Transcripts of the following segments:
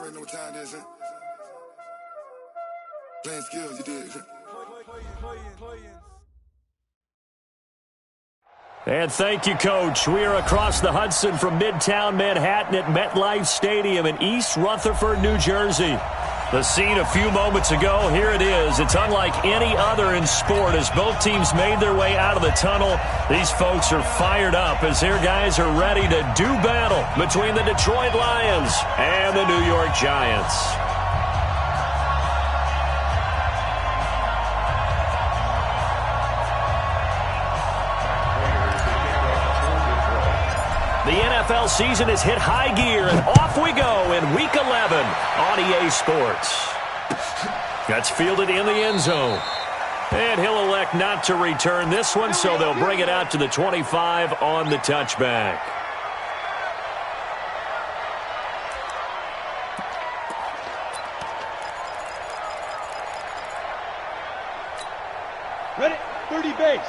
already know what time it is, huh? Playing skills, you did. And thank you, Coach. We are across the Hudson from Midtown Manhattan at MetLife Stadium in East Rutherford, New Jersey. The scene a few moments ago, here it is. It's unlike any other in sport as both teams made their way out of the tunnel. These folks are fired up as their guys are ready to do battle between the Detroit Lions and the New York Giants. The NFL season has hit high gear, and off we go in Week 11 on EA Sports. That's fielded in the end zone. And he'll elect not to return this one, so they'll bring it out to the 25 on the touchback. Ready? 30 base.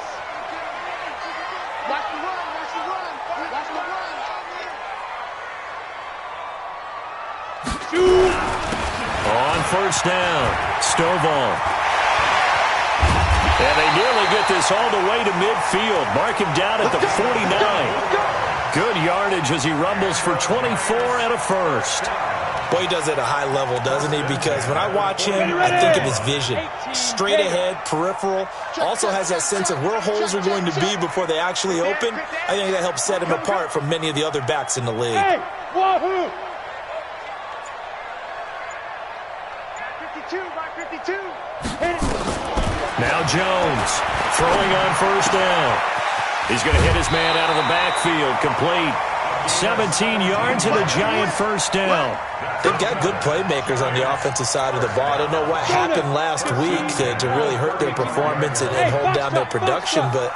Watch the run, watch the run, watch the run. Shoot! On first down, Stovall. And they nearly get this all the way to midfield. Mark him down at the 49. Good yardage as he rumbles for 24 and a first. Boy, he does it at a high level, doesn't he? Because when I watch him, I think of his vision. Straight ahead, peripheral. Also has that sense of where holes are going to be before they actually open. I think that helps set him apart from many of the other backs in the league. Hey, wahoo! 52, by 52. Hit it. Now Jones throwing on first down. He's going to hit his man out of the backfield. Complete. 17 yards and a Giant first down. They've got good playmakers on the offensive side of the ball. I don't know what happened last week to really hurt their performance and hold down their production, but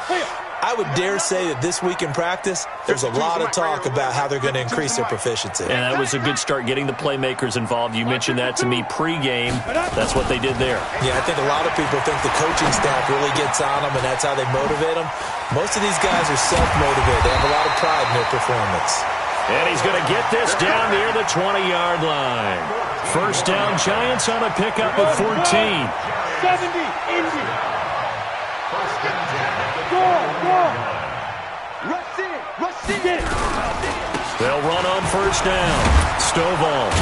I would dare say that this week in practice, there's a lot of talk about how they're going to increase their proficiency. And that was a good start getting the playmakers involved. You mentioned that to me pregame. That's what they did there. Yeah, I think a lot of people think the coaching staff really gets on them, and that's how they motivate them. Most of these guys are self-motivated. They have a lot of pride in their performance. And he's going to get this down near the 20-yard line. First down, Giants on a pickup of 14. 70, Indy. Go. Rush in. Get it. They'll run on first down. Stovall.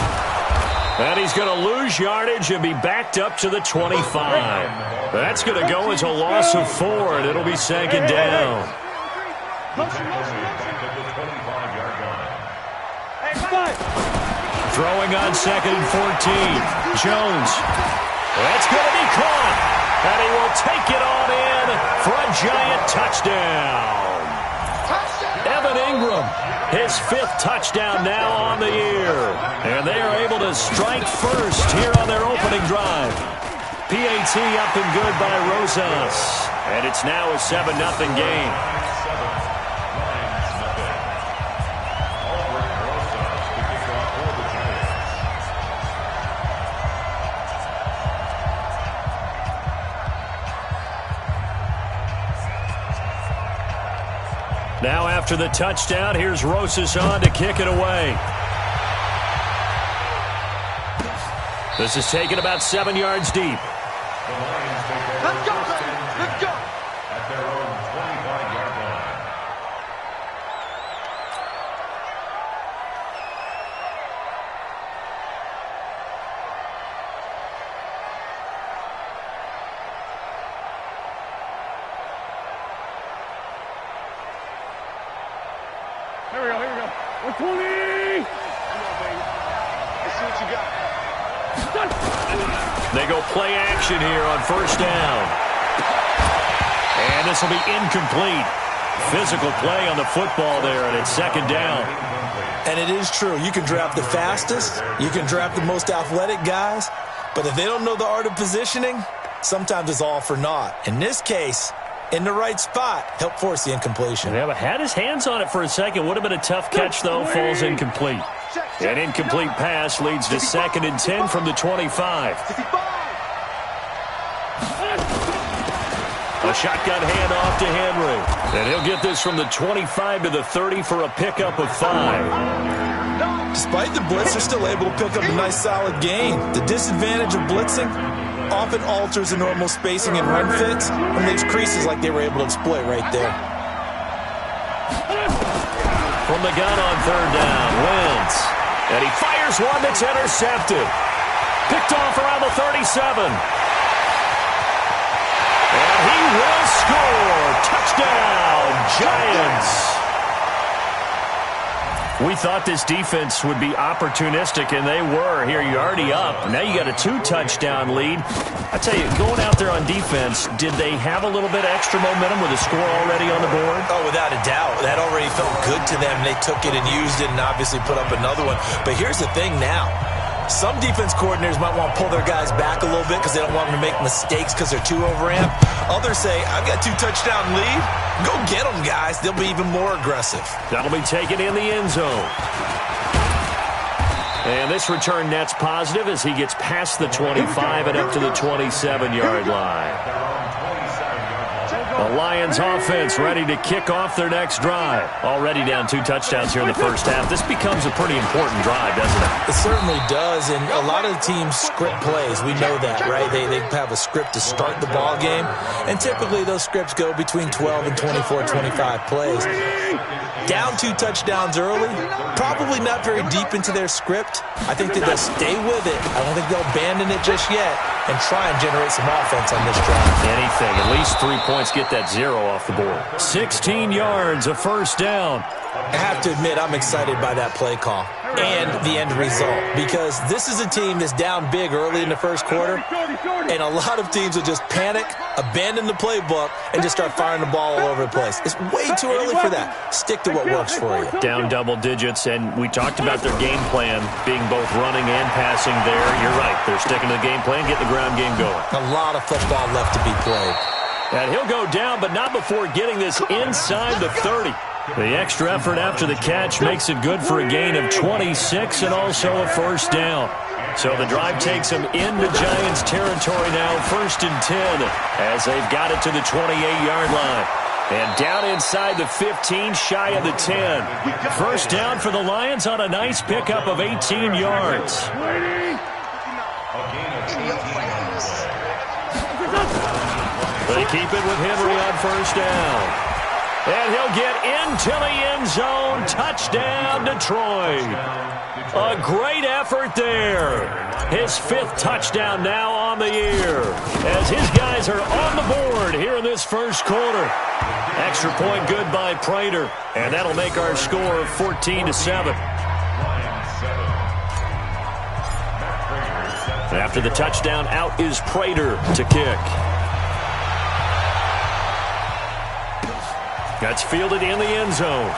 And he's going to lose yardage and be backed up to the 25. That's going to go as a loss of 4, and it'll be second down. Throwing on second and 14. Jones. That's going to be caught. And he will take it on in for a Giant touchdown. Evan Ingram, his 5th touchdown now on the year. And they are able to strike first here on their opening drive. PAT up and good by Rosas. And it's now a 7-0 game. Now after the touchdown, here's Rosas on to kick it away. This is taken about 7 yards deep. Let's go, baby. Let's go. At their own 25-yard line. Here we go. 120. Come on, baby. Let's see what you got. They go play action here on first down. And this will be incomplete. Physical play on the football there, and it's second down. And it is true. You can draft the fastest. You can draft the most athletic guys. But if they don't know the art of positioning, sometimes it's all for naught. In this case, in the right spot, help force the incompletion. Yeah, but had his hands on it for a second. Would have been a tough catch, though. Falls incomplete. An incomplete pass leads to 2nd and 10 from the 25. A shotgun handoff to Henry. And he'll get this from the 25 to the 30 for a pickup of 5. Despite the blitz, they're still able to pick up a nice solid gain. The disadvantage of blitzing often alters the normal spacing and run fits and leaves creases like they were able to exploit right there. From the gun on third down, Wentz. And he fires one that's intercepted. Picked off around the 37. And he will score. Touchdown, Giants. We thought this defense would be opportunistic, and they were. Here, you're already up. Now you got a 2-touchdown lead. I tell you, going out there on defense, did they have a little bit of extra momentum with a score already on the board? Oh, without a doubt. That already felt good to them. They took it and used it and obviously put up another one. But here's the thing now. Some defense coordinators might want to pull their guys back a little bit because they don't want them to make mistakes because they're too overamped. Others say, I've got 2-touchdown lead. Go get them, guys. They'll be even more aggressive. That'll be taken in the end zone. And this return net's positive as he gets past the 25 and up to the 27-yard line. The Lions offense ready to kick off their next drive. Already down 2 touchdowns here in the first half. This becomes a pretty important drive, doesn't it? It certainly does, and a lot of the teams script plays. We know that, right? They have a script to start the ball game, and typically those scripts go between 12 and 24, 25 plays. Down 2 touchdowns early, probably not very deep into their script. I think that they'll stay with it. I don't think they'll abandon it just yet and try and generate some offense on this drive. Anything, at least 3 points, get that 0 off the board. 16 yards, a first down. I have to admit, I'm excited by that play call and the end result because this is a team that's down big early in the first quarter, and a lot of teams will just panic, abandon the playbook, and just start firing the ball all over the place. It's way too early for that. Stick to what works for you. Down double digits, and we talked about their game plan being both running and passing there. You're right. They're sticking to the game plan, getting the ground game going. A lot of football left to be played. And he'll go down, but not before getting this inside the 30. The extra effort after the catch makes it good for a gain of 26 and also a first down. So the drive takes them into Giants territory now, 1st and 10, as they've got it to the 28-yard line. And down inside the 15, shy of the 10. First down for the Lions on a nice pickup of 18 yards. They keep it with Henry on first down. And he'll get into the end zone. Touchdown, Detroit. A great effort there. His 5th touchdown now on the year as his guys are on the board here in this first quarter. Extra point good by Prater, and that'll make our score 14-7. After the touchdown, out is Prater to kick. That's fielded in the end zone.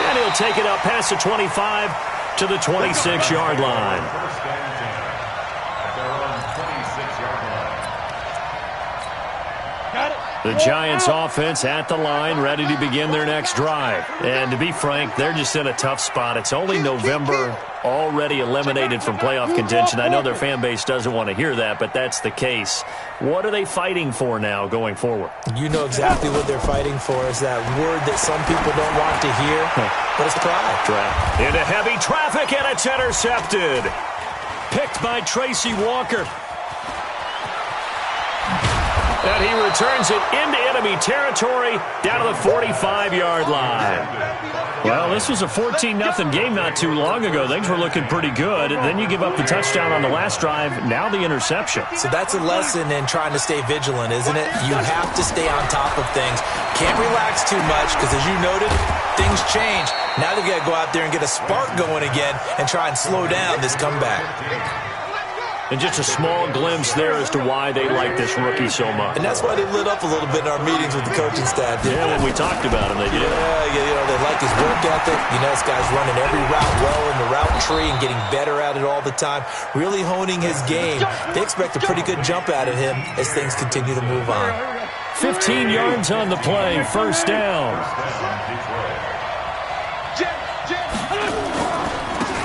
And he'll take it up past the 25 to the 26-yard line. The Giants offense at the line, ready to begin their next drive. And to be frank, they're just in a tough spot. It's only November, already eliminated from playoff contention. I know their fan base doesn't want to hear that, but that's the case. What are they fighting for now going forward? You know exactly what they're fighting for. Is that word that some people don't want to hear, but it's pride. Into heavy traffic, and it's intercepted. Picked by Tracy Walker. And he returns it into enemy territory down to the 45-yard line. Well, this was a 14-0 game not too long ago. Things were looking pretty good. And then you give up the touchdown on the last drive, now the interception. So that's a lesson in trying to stay vigilant, isn't it? You have to stay on top of things. Can't relax too much because, as you noted, things change. Now they've got to go out there and get a spark going again and try and slow down this comeback. And just a small glimpse there as to why they like this rookie so much. And that's why they lit up a little bit in our meetings with the coaching staff. Yeah, when we talked about him, they did. Yeah, you know, they like his work ethic. You know, this guy's running every route well in the route tree and getting better at it all the time, really honing his game. They expect a pretty good jump out of him as things continue to move on. 15 yards on the play, first down.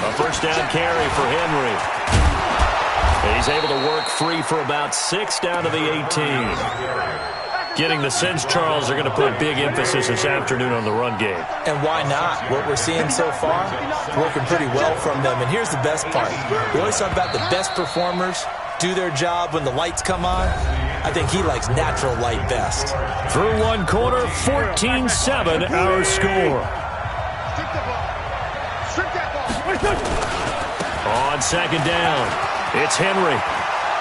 A first down carry for Henry. He's able to work free for about 6 down to the 18. Getting the sense, Charles, they're going to put big emphasis this afternoon on the run game. And why not? What we're seeing so far, working pretty well from them. And here's the best part. We always talk about the best performers do their job when the lights come on. I think he likes natural light best. Through one quarter, 14-7 our score. On second down, it's Henry.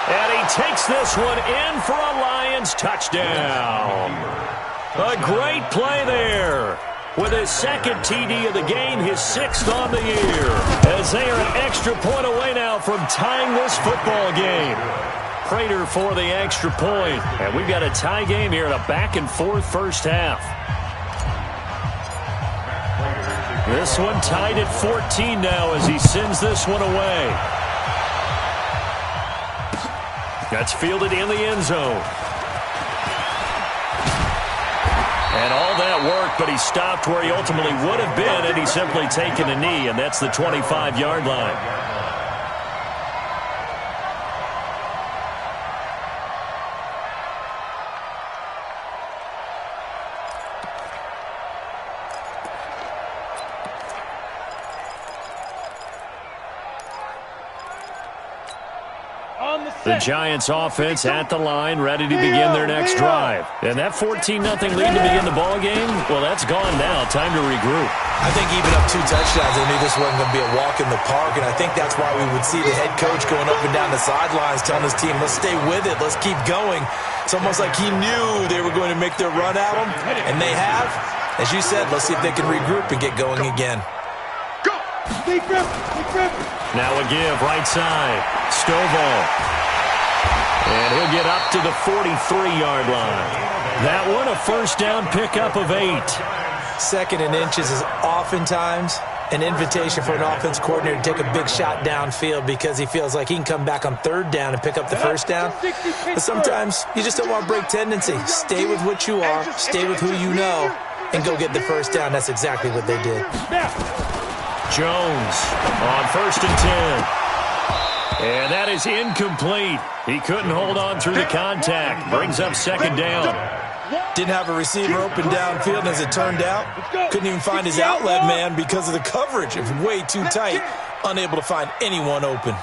And he takes this one in for a Lions touchdown. A great play there. With his second TD of the game, his 6th on the year. As they are an extra point away now from tying this football game. Prater for the extra point. And we've got a tie game here in a back-and-forth first half. This one tied at 14 now as he sends this one away. That's fielded in the end zone. And all that work, but he stopped where he ultimately would have been had he simply taken a knee, and that's the 25-yard line. The Giants offense at the line, ready to begin their next drive. And that 14-0 lead to begin the ball game, well, that's gone now. Time to regroup. I think even up 2 touchdowns, they knew this wasn't going to be a walk in the park, and I think that's why we would see the head coach going up and down the sidelines telling his team, let's stay with it, let's keep going. It's almost like he knew they were going to make their run at him, and they have. As you said, let's see if they can regroup and get going again. Now a give, right side. Stovall. And he'll get up to the 43-yard line. That one, a first down pickup of 8. 2nd and inches is oftentimes an invitation for an offense coordinator to take a big shot downfield because he feels like he can come back on 3rd down and pick up the first down. But sometimes you just don't want to break tendency. Stay with what you are, stay with who you know, and go get the first down. That's exactly what they did. Jones on 1st and 10. And that is incomplete. He couldn't hold on through the contact. Brings up 2nd down. Didn't have a receiver open downfield, and as it turned out, couldn't even find his outlet man because of the coverage. It was way too tight. Unable to find anyone open.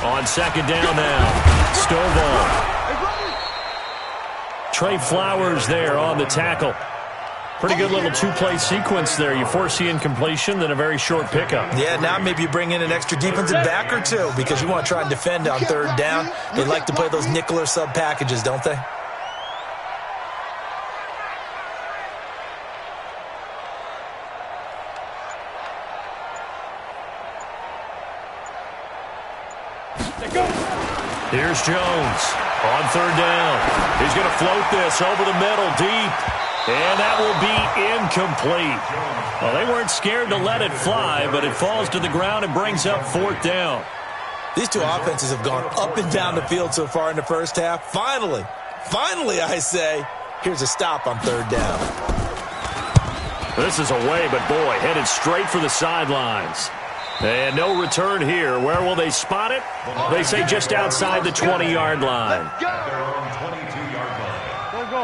On 2nd down now, Stovall. Trey Flowers there on the tackle. Pretty good little 2-play sequence there. You force the incompletion, then a very short pickup. Yeah, now maybe you bring in an extra defensive back or 2 because you want to try and defend on 3rd down. They like to play those nickel or sub packages, don't they? Here's Jones on 3rd down. He's going to float this over the middle deep. And that will be incomplete. Well, they weren't scared to let it fly, but it falls to the ground and brings up 4th down. These 2 offenses have gone up and down the field so far in the first half. Finally, I say, here's a stop on 3rd down. This is away, but boy, headed straight for the sidelines. And no return here. Where will they spot it? They say just outside the 20-yard line.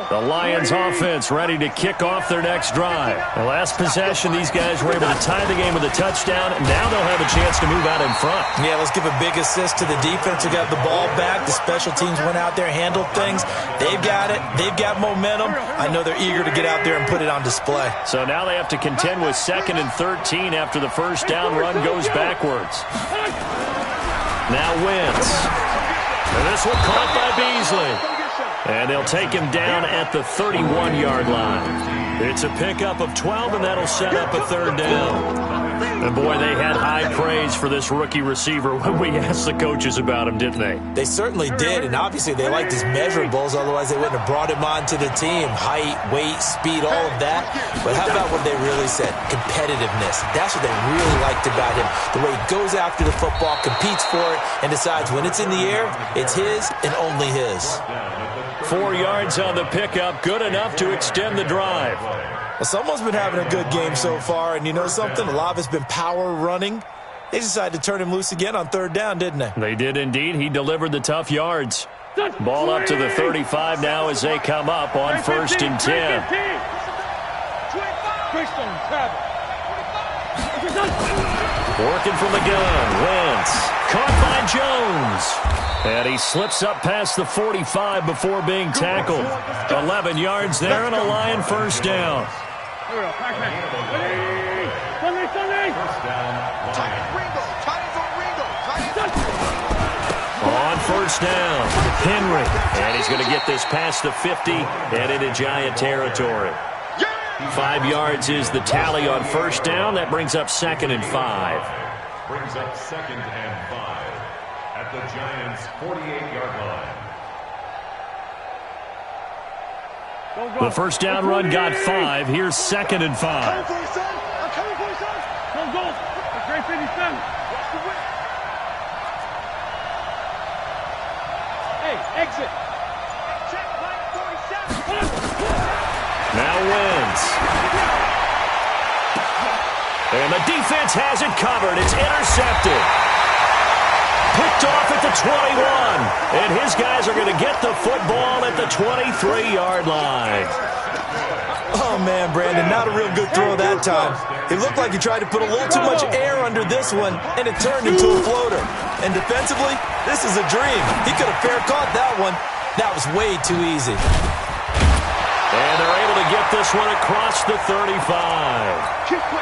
The Lions offense ready to kick off their next drive. The last possession, these guys were able to tie the game with a touchdown, and now they'll have a chance to move out in front. Yeah, let's give a big assist to the defense who got the ball back. The special teams went out there, handled things. They've got it. They've got momentum. I know they're eager to get out there and put it on display. So now they have to contend with 2nd and 13 after the first down run goes backwards. Now Wentz. And this one caught by Beasley. And they'll take him down at the 31-yard line. It's a pickup of 12, and that'll set up a 3rd down. And boy, they had high praise for this rookie receiver when we asked the coaches about him, didn't they? They certainly did, and obviously they liked his measurables, otherwise they wouldn't have brought him onto the team. Height, weight, speed, all of that. But how about what they really said? Competitiveness. That's what they really liked about him. The way he goes after the football, competes for it, and decides when it's in the air, it's his and only his. 4 yards on the pickup, good enough to extend the drive. Well, someone's been having a good game so far, and you know something? A lot of it's been power running. They decided to turn him loose again on 3rd down, didn't they? They did indeed. He delivered the tough yards. Ball up to the 35 now as they come up on 1st and 10. Working from the gun. Wentz. Caught by Jones. And he slips up past the 45 before being tackled. 11 yards there and a Lion 1st down. On 1st down, Henry. And he's going to get this past the 50 and into Giant territory. 5 yards is the tally on 1st down. That brings up 2nd and 5. Brings up 2nd and 5 at the Giants' 48-yard line. The 1st down run got 5. Here's 2nd and 5. Exit. Now Wentz. And the defense has it covered. It's intercepted. Picked off at the 21. And his guys are going to get the football at the 23-yard line. Oh, man, Brandon, not a real good throw that time. It looked like he tried to put a little too much air under this one, and it turned into a floater. And defensively, this is a dream. He could have fair caught that one. That was way too easy. And they're able to get this one across the 35.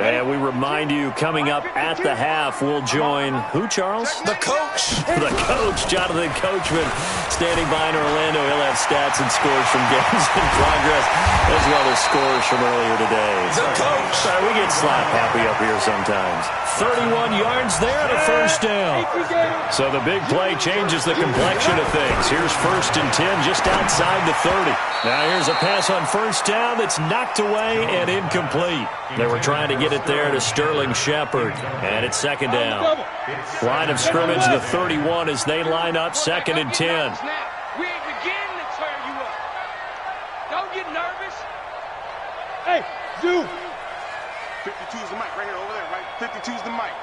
And we remind you, coming up at the half, we'll join who, Charles? The coach. The coach, Jonathan Coachman, standing by in Orlando. He'll have stats and scores from games in progress, as well as scores from earlier today. The coach. Sorry, we get slap happy up here sometimes. 31 yards there and a 1st down. So the big play changes the complexion of things. Here's 1st and 10 just outside the 30. Now here's a pass on 1st down that's knocked away and incomplete. They were trying to get it there to Sterling Shepard. And it's 2nd down. Line of scrimmage, the 31 as they line up 2nd and 10. We ain't beginning to turn you up. Don't get nervous. Hey, Zoo. 52's the mic right here over there, right? 52's the mic.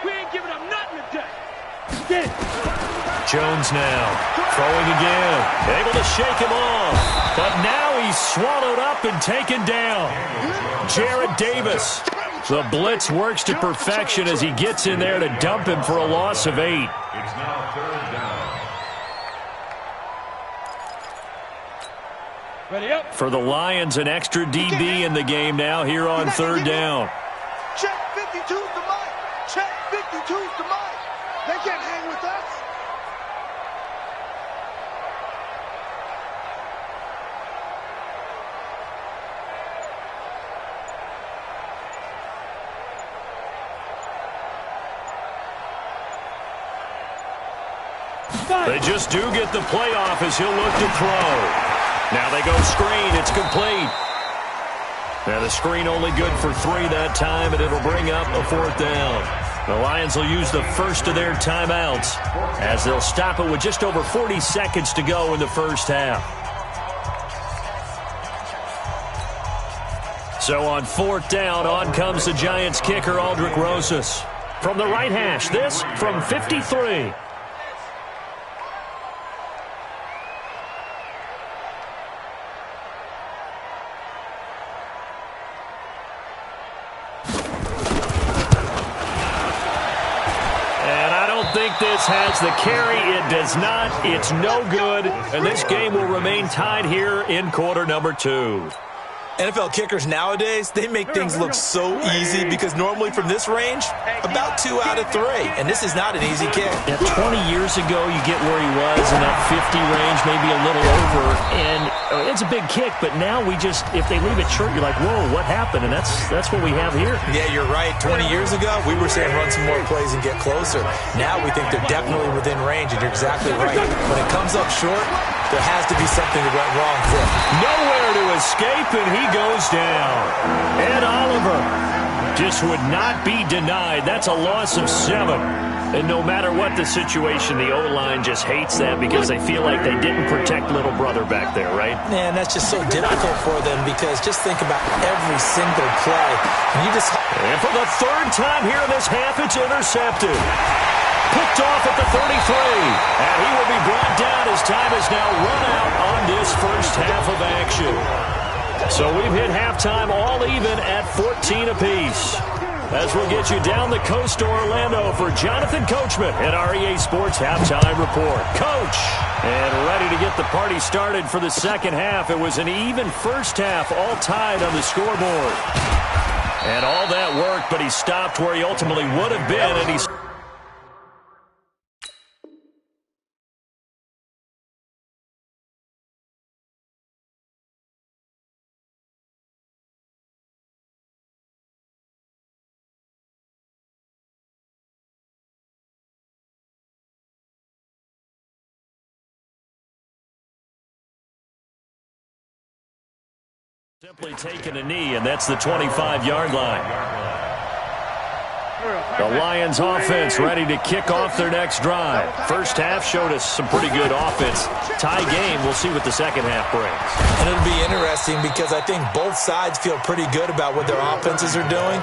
We ain't giving up nothing today. Get it. Jones now, throwing again, able to shake him off, but now he's swallowed up and taken down. Jarrad Davis, the blitz works to perfection as he gets in there to dump him for a loss of 8. It's now 3rd down. Ready up. For the Lions, an extra DB in the game now here on 3rd down. Check 52's the mic. Check 52's the mic. They can't hang with us. They just do get the playoff as he'll look to throw. Now they go screen. It's complete. Now the screen only good for 3 that time, and it'll bring up a 4th down. The Lions will use the first of their timeouts as they'll stop it with just over 40 seconds to go in the 1st half. So on 4th down, on comes the Giants kicker, Aldrick Rosas. From the right hash, this from 53. This has the carry. It does not. It's no good. And this game will remain tied here in quarter number 2. NFL kickers nowadays, they make things look so easy because normally from this range, about 2 out of 3. And this is not an easy kick. Yeah, 20 years ago, you get where he was in that 50 range, maybe a little over. And it's a big kick, but now we just, if they leave it short, you're like, whoa, what happened? And that's what we have here. Yeah, you're right. 20 years ago, we were saying run some more plays and get closer. Now we think they're definitely within range, and you're exactly right. When it comes up short, there has to be something that went wrong for him. Nowhere to escape, and he goes down. Ed Oliver just would not be denied. That's a loss of 7. And no matter what the situation, the O-line just hates that because they feel like they didn't protect little brother back there, right? Man, that's just so difficult for them because just think about every single play. And for the 3rd time here in this half, it's intercepted. Picked off at the 33. And he will be brought down as time is now run out on this first half of action. So we've hit halftime all even at 14 apiece. As we'll get you down the coast to Orlando for Jonathan Coachman at our EA Sports Halftime Report. Coach, and ready to get the party started for the second half. It was an even first half, all tied on the scoreboard. And all that worked, but he stopped where he ultimately would have been, and he's... Simply taking a knee, and that's the 25-yard line. The Lions offense ready to kick off their next drive. First half showed us some pretty good offense. Tie game, we'll see what the second half brings. And it'll be interesting because I think both sides feel pretty good about what their offenses are doing.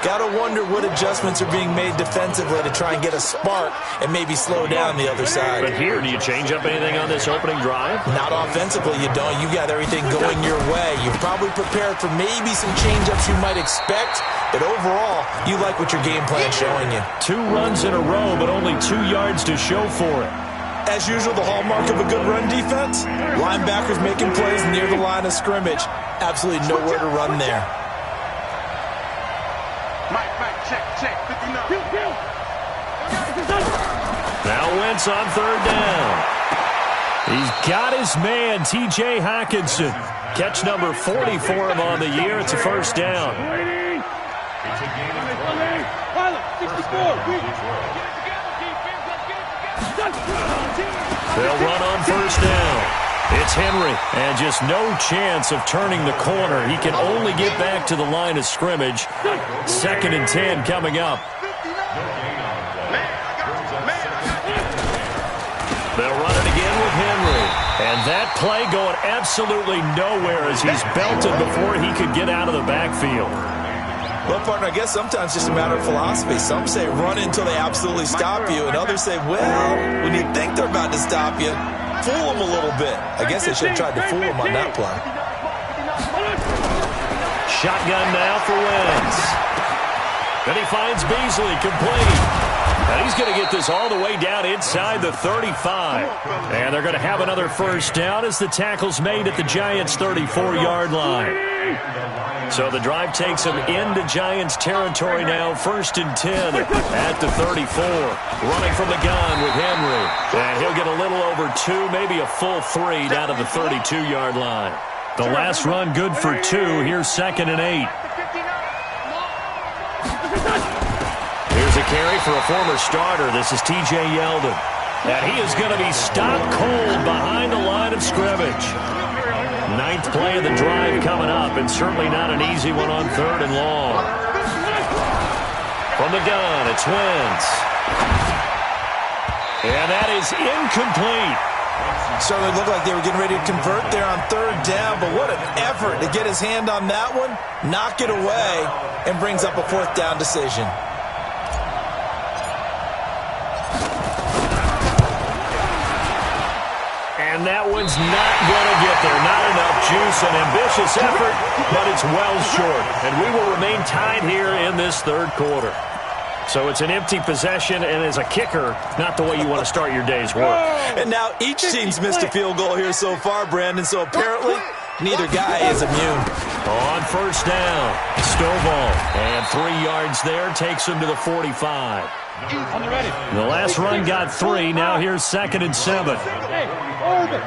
Got to wonder what adjustments are being made defensively to try and get a spark and maybe slow down the other side. But here, do you change up anything on this opening drive? Not offensively, you don't. You got everything going your way. You're probably prepared for maybe some change-ups you might expect, but overall, you like what your game plan's showing you. 2 runs in a row, but only 2 yards to show for it. As usual, the hallmark of a good run defense, linebackers making plays near the line of scrimmage. Absolutely nowhere to run there. Check, 59. Now Wentz on 3rd down. He's got his man, T.J. Hockenson. Catch number 40 for him on the year. It's a first down. They'll run on first down. It's Henry, and just no chance of turning the corner. He can only get back to the line of scrimmage. 2nd and 10 coming up. They'll run it again with Henry. And that play going absolutely nowhere as he's belted before he could get out of the backfield. Well, partner, I guess sometimes it's just a matter of philosophy. Some say run until they absolutely stop you, and others say, well, when you think they're about to stop you, fool them a little bit. I guess they should have tried to fool them on that play. Shotgun now for Wentz. Then he finds Beasley, complete. And he's going to get this all the way down inside the 35. And they're going to have another first down as the tackle's made at the Giants' 34-yard line. So the drive takes him into Giants territory now. 1st and 10 at the 34. Running from the gun with Henry. And he'll get a little over 2, maybe a full 3 down to the 32-yard line. The last run good for 2. Here's 2nd and 8. Here's a carry for a former starter. This is T.J. Yeldon. And he is going to be stopped cold behind the line of scrimmage. 9th play of the drive coming up, and certainly not an easy one on 3rd and long. From the gun, it's Wentz. And that is incomplete. Certainly looked like they were getting ready to convert there on 3rd down, but what an effort to get his hand on that one, knock it away, and brings up a 4th down decision. And that one's not going to get there. Not enough juice, an ambitious effort, but it's well short. And we will remain tied here in this 3rd quarter. So it's an empty possession, and as a kicker, not the way you want to start your day's work. And now each team's missed a field goal here so far, Brandon, so apparently Neither guy is immune. On first down, Stovall. And 3 yards there takes him to the 45. On the ready. The last run got 3. Now here's 2nd and 7. Hey, hold it.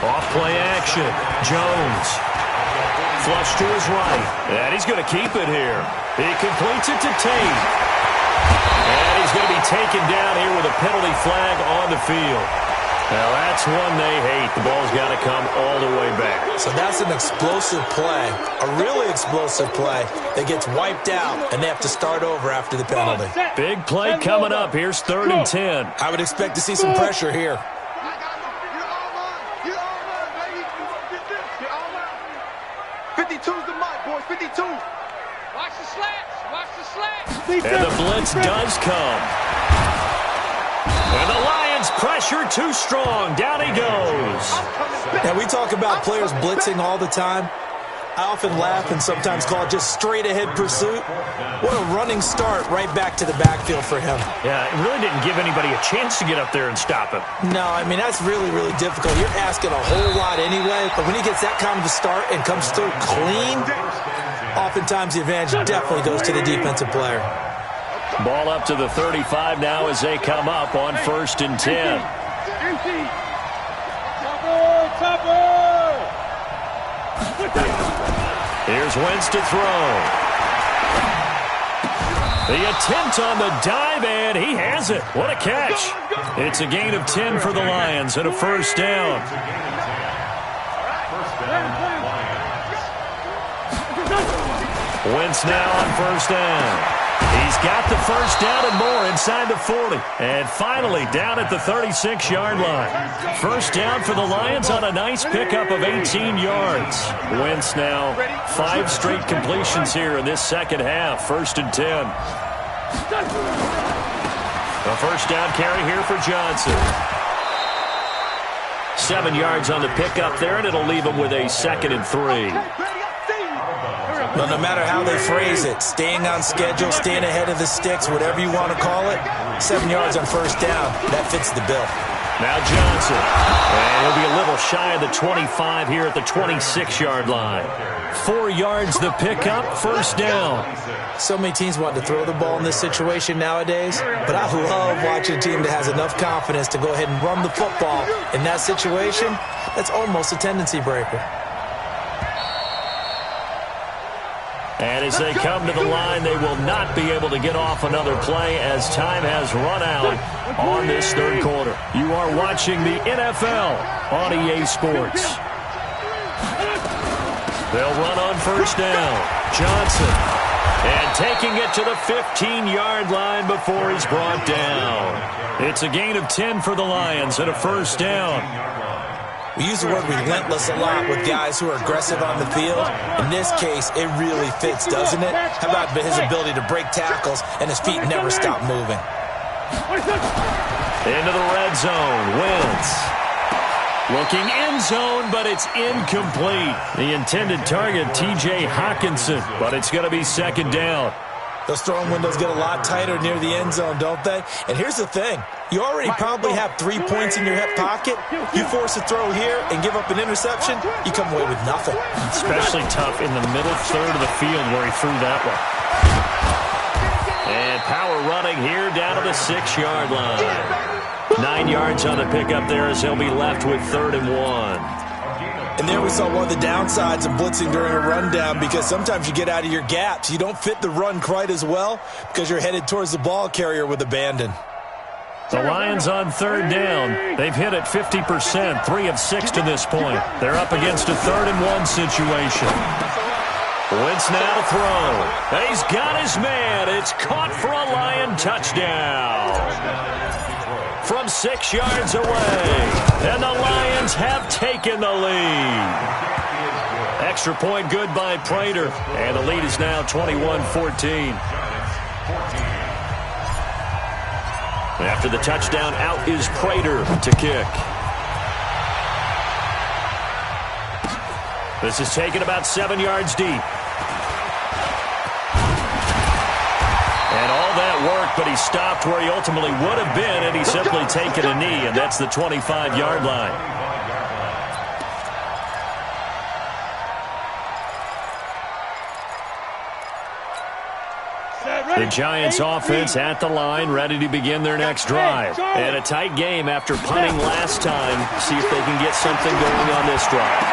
Off play action. Jones. Flush to his right. And he's going to keep it here. He completes it to Tate. And he's going to be taken down here with a penalty flag on the field. Now that's one they hate. The ball's got to come all the way back. So that's an explosive play, a really explosive play that gets wiped out, and they have to start over after the penalty. Big play coming up. Here's 3rd and 10. I would expect to see some pressure here. You're all mine. You're all mine, baby. You're all mine. 52's the mic, boys. 52. Watch the slats. Watch the slats. And the blitz does come. And the Lions pressure too strong. Down he goes. Now, we talk about players blitzing all the time. I often laugh and sometimes call it just straight-ahead pursuit. What a running start right back to the backfield for him. Yeah, it really didn't give anybody a chance to get up there and stop him. No, I mean, that's really, really difficult. You're asking a whole lot anyway, but when he gets that kind of a start and comes through clean, oftentimes the advantage definitely goes to the defensive player. Ball up to the 35 now as they come up on 1st and 10. Here's Wentz to throw. The attempt on the dive, and he has it. What a catch. It's a gain of 10 for the Lions and a 1st down. Wentz now on 1st down. He's got the 1st down and more inside the 40. And finally down at the 36-yard line. 1st down for the Lions on a nice pickup of 18 yards. Wentz now 5 straight completions here in this second half. 1st and 10. A 1st down carry here for Johnson. 7 yards on the pickup there, and it'll leave him with a 2nd and 3. Well, no matter how they phrase it, staying on schedule, staying ahead of the sticks, whatever you want to call it, 7 yards on 1st down, that fits the bill. Now Johnson, and he'll be a little shy of the 25 here at the 26-yard line. 4 yards the pickup, 1st down. So many teams want to throw the ball in this situation nowadays, but I love watching a team that has enough confidence to go ahead and run the football. In that situation, that's almost a tendency breaker. And as they come to the line, they will not be able to get off another play as time has run out on this 3rd quarter. You are watching the NFL on EA Sports. They'll run on 1st down. Johnson. And taking it to the 15-yard line before he's brought down. It's a gain of 10 for the Lions and a 1st down. We use the word relentless a lot with guys who are aggressive on the field. In this case, it really fits, doesn't it? How about his ability to break tackles and his feet never stop moving? Into the red zone. Wentz. Looking end zone, but it's incomplete. The intended target, T.J. Hockenson, but it's going to be 2nd down. Those throwing windows get a lot tighter near the end zone, don't they? And here's the thing. You already probably have 3 points in your hip pocket. You force a throw here and give up an interception, you come away with nothing. Especially tough in the middle third of the field where he threw that one. And power running here down to the 6-yard line. 9 yards on the pickup there as he'll be left with 3rd and 1. And there we saw one of the downsides of blitzing during a rundown, because sometimes you get out of your gaps. You don't fit the run quite as well because you're headed towards the ball carrier with abandon. The Lions on 3rd down. They've hit it 50%, 3 of 6 to this point. They're up against a 3rd and 1 situation. Wentz now to throw. He's got his man. It's caught for a Lion touchdown. From 6 yards away. And the Lions have taken the lead. Extra point good by Prater. And the lead is now 21-14. After the touchdown, out is Prater to kick. This is taken about 7 yards deep. And all that work, but he stopped where he ultimately would have been, and he's simply taken a knee, and that's the 25-yard line. The Giants offense at the line, ready to begin their next drive. And a tight game after punting last time. See if they can get something going on this drive.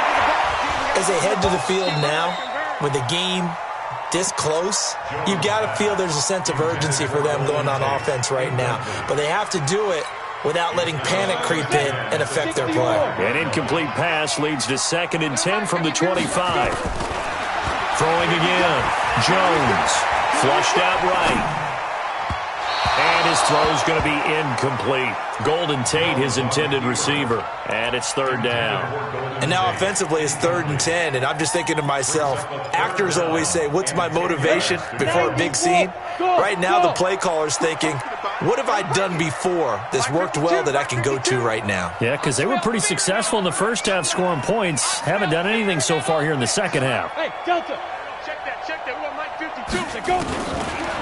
As they head to the field now, with the game this close, you've got to feel there's a sense of urgency for them going on offense right now. But they have to do it without letting panic creep in and affect their play. An incomplete pass leads to 2nd and 10 from the 25. Throwing again. Jones. Flushed out right. And his throw's going to be incomplete. Golden Tate, his intended receiver. And it's 3rd down. And now offensively it's 3rd and 10. And I'm just thinking to myself, actors always say, what's my motivation before a big scene? Right now the play caller's thinking, what have I done before that's worked well that I can go to right now? Yeah, because they were pretty successful in the first half scoring points. Haven't done anything so far here in the second half. Hey, Delta. Check that. We want Mike 52. Say go.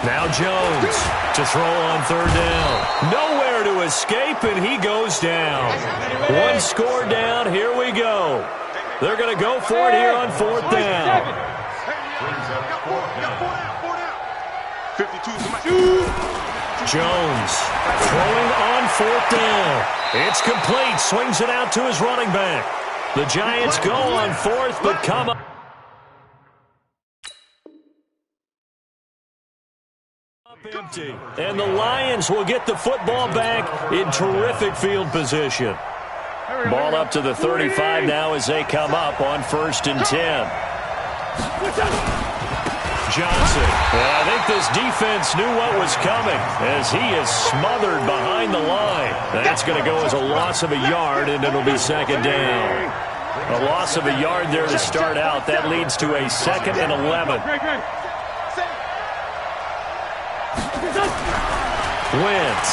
Now Jones to throw on 3rd down. Nowhere to escape, and he goes down. One score down. Here we go. They're going to go for it here on 4th down. 52's the mic. Jones throwing on 4th down. It's complete. Swings it out to his running back. The Giants go on 4th, but come up empty. And the Lions will get the football back in terrific field position. Ball up to the 35 now as they come up on 1st and 10. Johnson. I think this defense knew what was coming as he is smothered behind the line. That's going to go as a loss of a yard, and it'll be 2nd down. A loss of a yard there to start out. That leads to a 2nd and 11. Wentz.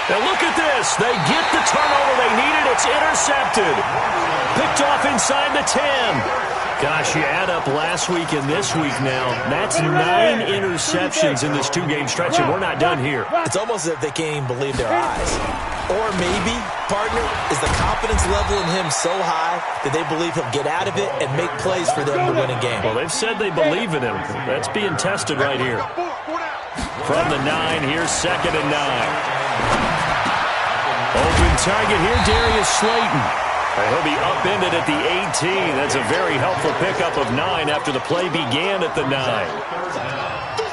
Now look at this. They get the turnover they needed. It's intercepted. Picked off inside the 10. Gosh, you add up last week and this week now. That's 9 interceptions in this 2-game stretch, and we're not done here. It's almost as if they can't even believe their eyes. Or maybe, partner, is the confidence level in him so high that they believe he'll get out of it and make plays for them to win a game. Well, they've said they believe in him. That's being tested right here. From the 9, here's 2nd and 9. Open target here, Darius Slayton. He'll be upended at the 18. That's a very helpful pickup of 9 after the play began at the 9.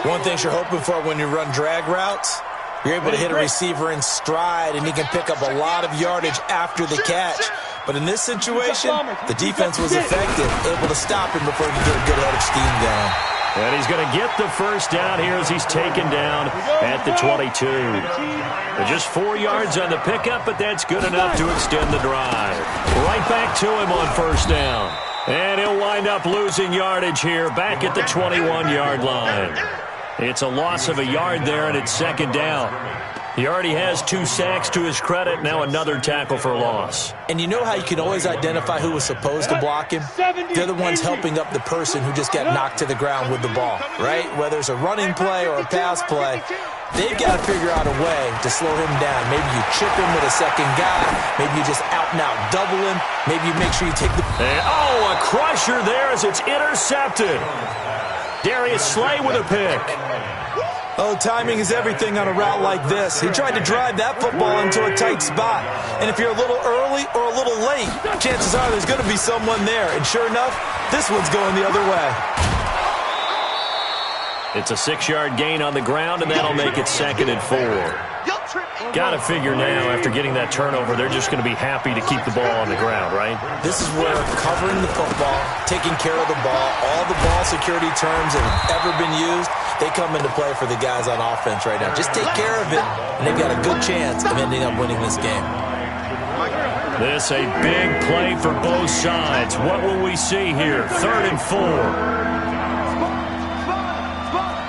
One thing you're hoping for when you run drag routes, you're able to hit a receiver in stride, and he can pick up a lot of yardage after the catch. But in this situation, the defense was effective, able to stop him before he could get a good head of steam going. And he's going to get the 1st down here as he's taken down at the 22. Just 4 yards on the pickup, but that's good enough to extend the drive. Right back to him on 1st down. And he'll wind up losing yardage here back at the 21-yard line. It's a loss of a yard there, and it's 2nd down. He already has 2 sacks to his credit, now another tackle for loss. And you know how you can always identify who was supposed to block him? They're the ones helping up the person who just got knocked to the ground with the ball, right? Whether it's a running play or a pass play, they've got to figure out a way to slow him down. Maybe you chip him with a second guy. Maybe you just out-and-out double him. Maybe you make sure you take the... And, oh, a crusher there as it's intercepted. Darius Slay with a pick. Oh, timing is everything on a route like this. He tried to drive that football into a tight spot. And if you're a little early or a little late, chances are there's going to be someone there. And sure enough, this one's going the other way. It's a 6-yard gain on the ground, and that'll make it 2nd and 4. Got to figure now, after getting that turnover, they're just going to be happy to keep the ball on the ground, right? This is where covering the football, taking care of the ball, all the ball security terms that have ever been used, they come into play for the guys on offense right now. Just take care of it, and they've got a good chance of ending up winning this game. This a big play for both sides. What will we see here? 3rd and 4.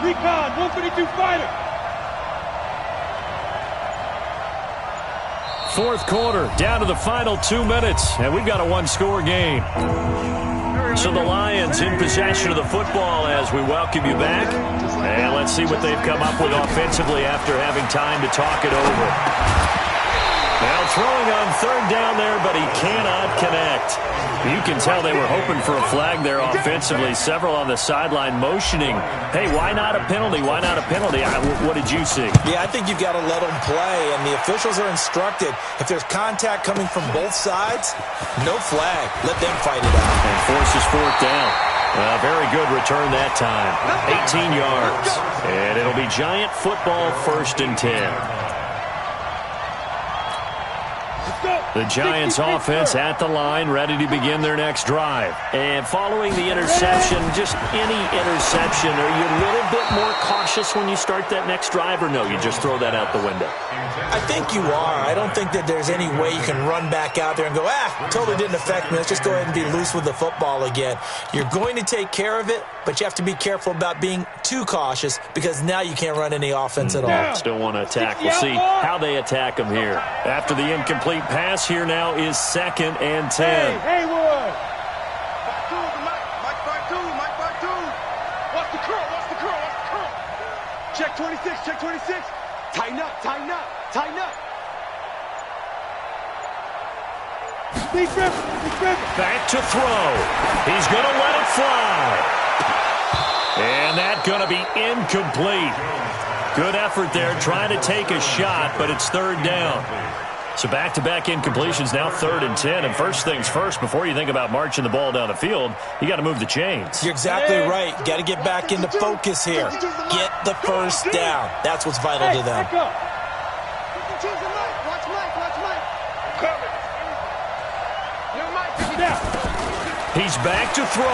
Recon, 152 fighter. 4th quarter, down to the final 2 minutes, and we've got a 1-score game. So the Lions in possession of the football as we welcome you back. And let's see what they've come up with offensively after having time to talk it over. Now throwing on third down there, but he cannot connect. You can tell they were hoping for a flag there offensively. Several on the sideline motioning, hey, why not a penalty? Why not a penalty? What did you see? Yeah, I think you've got to let them play, and the officials are instructed. If there's contact coming from both sides, no flag. Let them fight it out. And forces fourth down. Very good return that time. 18 yards. And it'll be Giant football, 1st and 10. The Giants offense at the line, ready to begin their next drive. And following the interception, just any interception, are you a little bit more cautious when you start that next drive, or no, you just throw that out the window? I think you are. I don't think that there's any way you can run back out there and go, totally didn't affect me. Let's just go ahead and be loose with the football again. You're going to take care of it, but you have to be careful about being too cautious because now you can't run any offense at all. Still want to attack. We'll see how they attack them here. After the incomplete pass, here now is 2nd and 10. Hey, Haywood! Mike 5-2. Watch the curl, watch the curl, watch the curl. Check 26. Tighten up. Back to throw. He's going to let it fly. And that's going to be incomplete. Good effort there, trying to take a shot, but it's 3rd down. So back-to-back incompletions, now 3rd and 10. And first things first, before you think about marching the ball down the field, you got to move the chains. You're exactly right. Got to get back into focus here. Get the first down. That's what's vital to them. He's back to throw.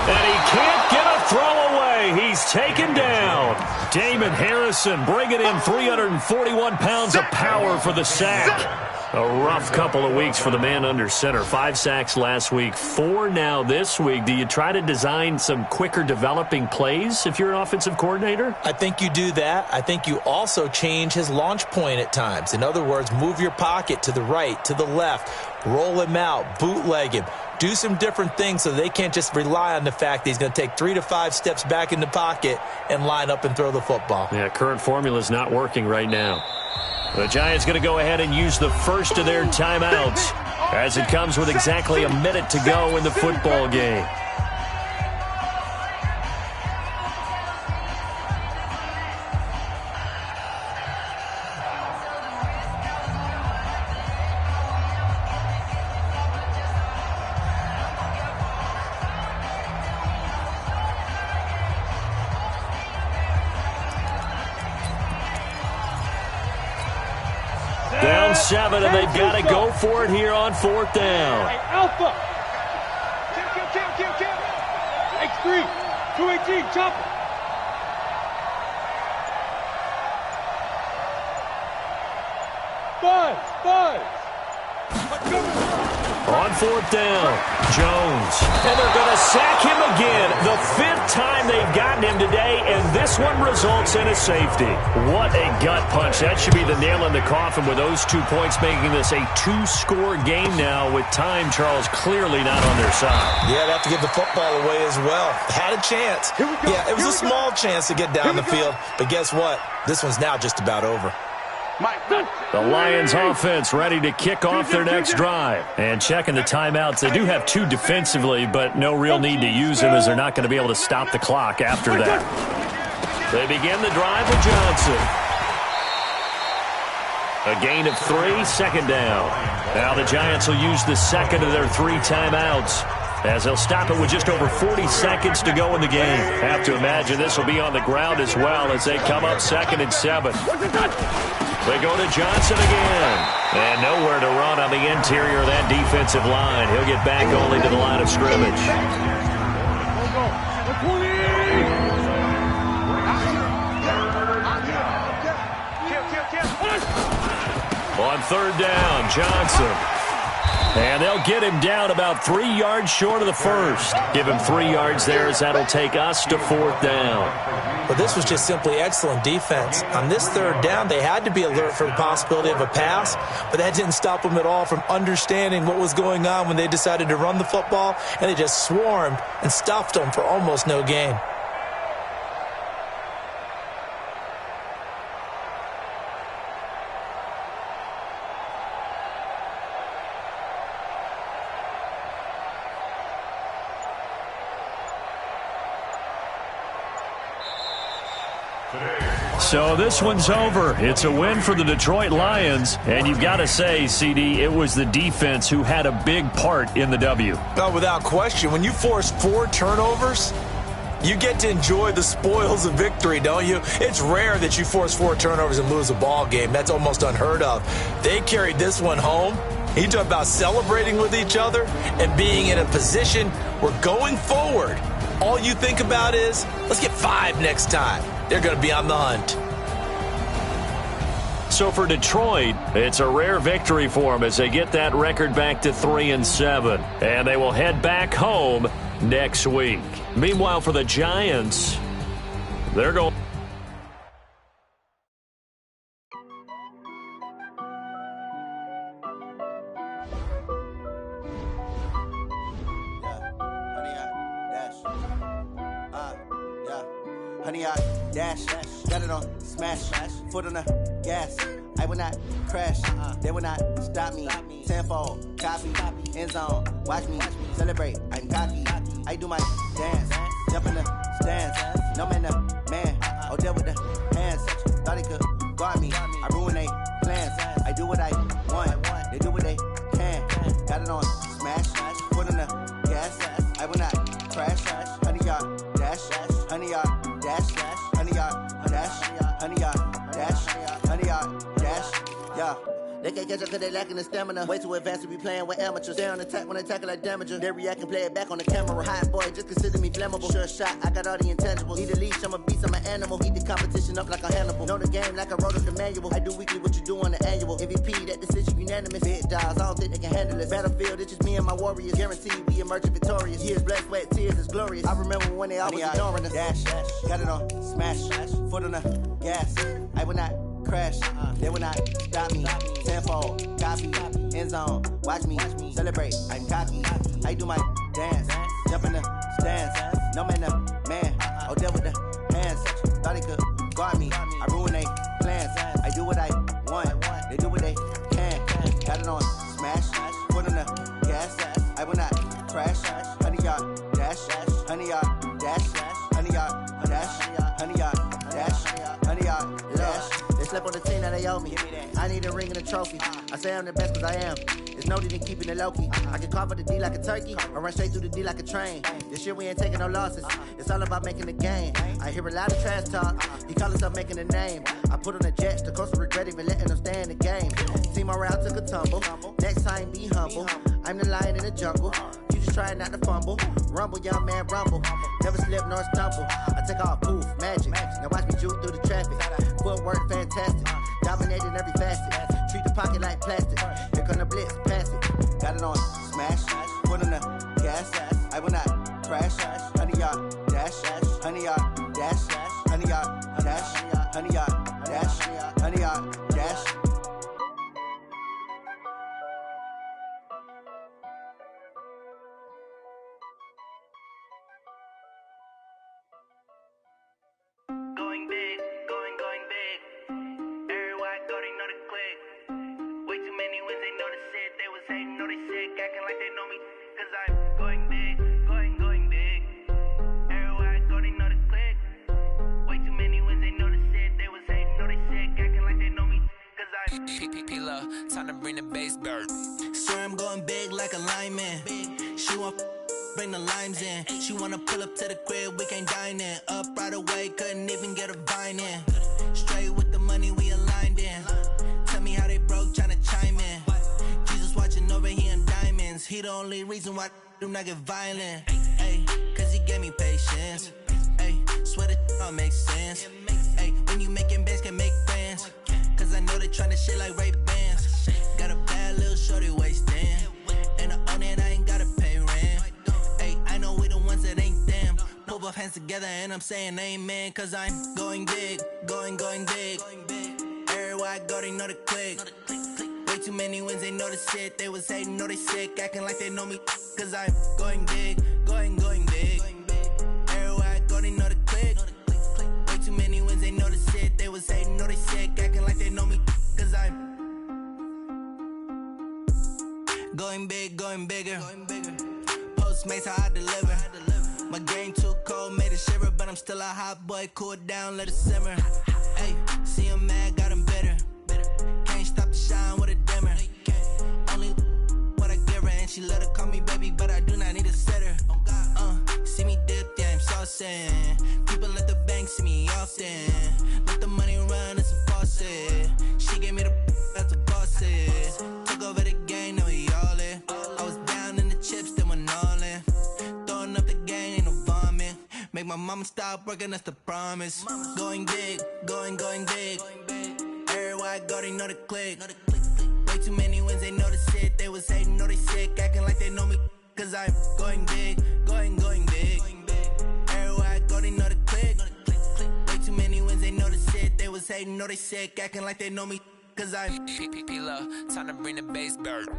And he can't get a throw away. He's taken down. Damon Harrison bringing in 341 pounds of power for the sack. A rough couple of weeks for the man under center. 5 sacks last week, 4 now this week. Do you try to design some quicker developing plays if you're an offensive coordinator? I think you do that. I think you also change his launch point at times. In other words, move your pocket to the right, to the left, roll him out, bootleg him. Do some different things so they can't just rely on the fact that he's going to take 3 to 5 steps back in the pocket and line up and throw the football. Yeah, current formula is not working right now. The Giants going to go ahead and use the first of their timeouts as it comes with exactly a minute to go in the football game. Down 7, and they've got to go for it here on 4th down. Hey, Alpha! Kill. X3, 218, chopper. Buzz. On 4th down, Jones. And they're going to sack him again. The 5th time they've gotten him today, and this one results in a safety. What a gut punch. That should be the nail in the coffin with those 2 points, making this a 2-score game now with time, Charles, clearly not on their side. Yeah, they have to give the football away as well. Had a chance. Yeah, it was a small chance to get down the field, but guess what? This one's now just about over. The Lions offense ready to kick off their next drive. And checking the timeouts, they do have 2 defensively, but no real need to use them as they're not going to be able to stop the clock after that. They begin the drive with Johnson. A gain of 3, 2nd down. Now the Giants will use the second of their 3 timeouts, as they'll stop it with just over 40 seconds to go in the game. Have to imagine this will be on the ground as well as they come up 2nd and 7. They go to Johnson again. And nowhere to run on the interior of that defensive line. He'll get back only to the line of scrimmage. On 3rd down, Johnson. And they'll get him down about 3 yards short of the first. Give him 3 yards there as that'll take us to 4th down. But this was just simply excellent defense. On this 3rd down, they had to be alert for the possibility of a pass, but that didn't stop them at all from understanding what was going on when they decided to run the football, and they just swarmed and stuffed them for almost no gain. So this one's over. It's a win for the Detroit Lions. And you've got to say, CD, it was the defense who had a big part in the W. No, without question. When you force 4 turnovers, you get to enjoy the spoils of victory, don't you? It's rare that you force 4 turnovers and lose a ball game. That's almost unheard of. They carried this one home. You talk about celebrating with each other and being in a position where going forward, all you think about is, let's get 5 next time. They're going to be on the hunt. So for Detroit, it's a rare victory for them as they get that record back to 3-7. And they will head back home next week. Meanwhile, for the Giants, they're going. Honey, I dash, got it on smash, foot on the gas. I will not crash, they will not stop me. Tenfold, copy, end zone, watch me celebrate. I'm cocky, I do my dance, jump in the stands. No man, the man, oh there with the hands. Thought he could guard me, I ruin they plans. I do what I want, they do what they can. Got it on smash, foot on the gas. I will not crash, honey, y'all dash, honey, y'all. Dash, honey, yard, dash, honey, yard, dash, honey, yard, dash, yeah. They can't catch up cause they lacking the stamina. Way too advanced to be playing with amateurs. Stay on attack when they tackle like damager. They react and play it back on the camera. Hot boy, just consider me flammable. Sure shot, I got all the intangibles. Need a leash, I'm a beast, I'm an animal. Eat the competition up like a Hannibal. Know the game like I wrote up the manual. I do weekly what you do on the annual. MVP, that decision unanimous. Big dogs, I don't think they can handle it. Battlefield, it's just me and my warriors. Guaranteed we emerge victorious. Years, blood, sweat, tears, it's glorious. I remember when they always ignoring us. Dash, got it on smash, foot on the gas. I will not crash, they will not stop me. Tenfold, copy, end zone, watch me celebrate. I'm cocky, I do my dance, jump in the stands. No man, the man, oh there with the hands. Thought he could guard me, I ruin they plans. I do what I want, they do what they can. Got it on smash, foot on the gas. I will not crash, honey yard dash, honey yard dash, honey yard dash, honey yard dash, honey yard dash. They slept on the team that they owe me. I need a ring and a trophy. I say I'm the best cause I am. It's noted in keeping it low-key. I can carve up the D like a turkey or run straight through the D like a train. This year we ain't taking no losses. It's all about making the game. I hear a lot of trash talk. He call himself making a name. I put on the Jets. The coach will regret even letting them stay in the game. Team morale took a tumble. Next time be humble. I'm the lion in the jungle. You just try not to fumble. Rumble, young man, rumble. Never slip nor stumble. I take off, poof, magic. Now watch me juke through the traffic. Footwork fantastic. Dominating every facet. Treat the pocket like plastic. Here come the blitz, pass it. Got it on smash. Foot on the gas. I will not crash. Honey yard dash. Honey yard dash. Honey yard dash. Honey yard dash. Honey yard dash. Going big, going big. Everywhere I go, they know the click. Way too many wins, they know the shit. They was hating, know they sick, acting like they know me. Cause I'm going big, going big. Everywhere I go, they know the click. Way too many wins, they know the shit. They was hating, know they sick, acting like they know me. Cause I'm P-P-P-Lo, time to bring the bass bird. Swear I'm going big like a lineman. She want bring the limes in. She wanna pull up to the crib, we can't dine in. Up right away, couldn't even get a vine in. Straight with the money we aligned in. Tell me how they broke, tryna chime in. Jesus watching over here in diamonds. He the only reason why I do not get violent. Ay, cause he gave me patience. Ay, swear that all makes sense. Ay, when you making bands, can make friends. Cause I know they tryna shit like Ray-Bans. Got a bad little shorty wasting. And I own it, I ain't gotta pay rent. Ay, I know we the ones that ain't them. Pull both hands together and I'm saying amen. Cause I'm going big, going big. Everywhere I go, they know the click. Way too many wins, they know the shit. They was hating, know they sick, acting like they know me. Cause I'm going big, going big. Everywhere I go, they know the click. Way too many wins, they know the shit. They was hating, know they sick, acting like they know me. Cause I'm going big, going bigger. Postmates how I deliver. My game too cold, made it shiver, but I'm still a hot boy. Cool it down, let it simmer. Hey, see him mad, got him bitter. Can't stop the shine with a dimmer. Only what I give her, and she let her call me baby, but I do not need a sitter. See me dip, yeah, I'm saucing. People at the bank see me often. Let the money run, it's a faucet. She gave me the that's a faucet. Took over the game, now we all in. I was down in the chips, then went all in. Throwing up the game, ain't no vomit. Make my mama stop working, that's the promise. Going big, going big. Everywhere I go, they know the click. Way too many wins, they know the shit. They was hating, know they sick, acting like they know me. Cause I'm going big, going big. Everywhere I go, they know the click. Way too many wins, they know the shit. They was hating, know they sick, acting like they know me. Cause I'm P-P-P-Lo, time to bring the bass bird.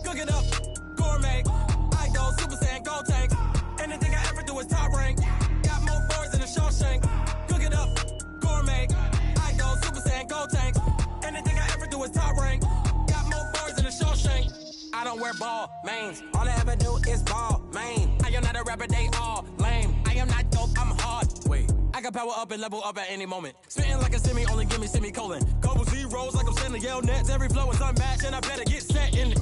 Cook it up, gourmet. I go Super Saiyan, gold tank. Anything I ever do is top rank. Got more boys than a Shawshank. Cook it up, gourmet. I go Super Saiyan, gold tank. don't wear ball mains. All I ever do is ball main. I am not a rapper, they all lame. I am not dope, I'm hard. Wait, I can power up and level up at any moment. Spitting like a semi, only give me semicolon. Couple zeros like I'm sending yell nets. Every flow is unmatched and I better get set in.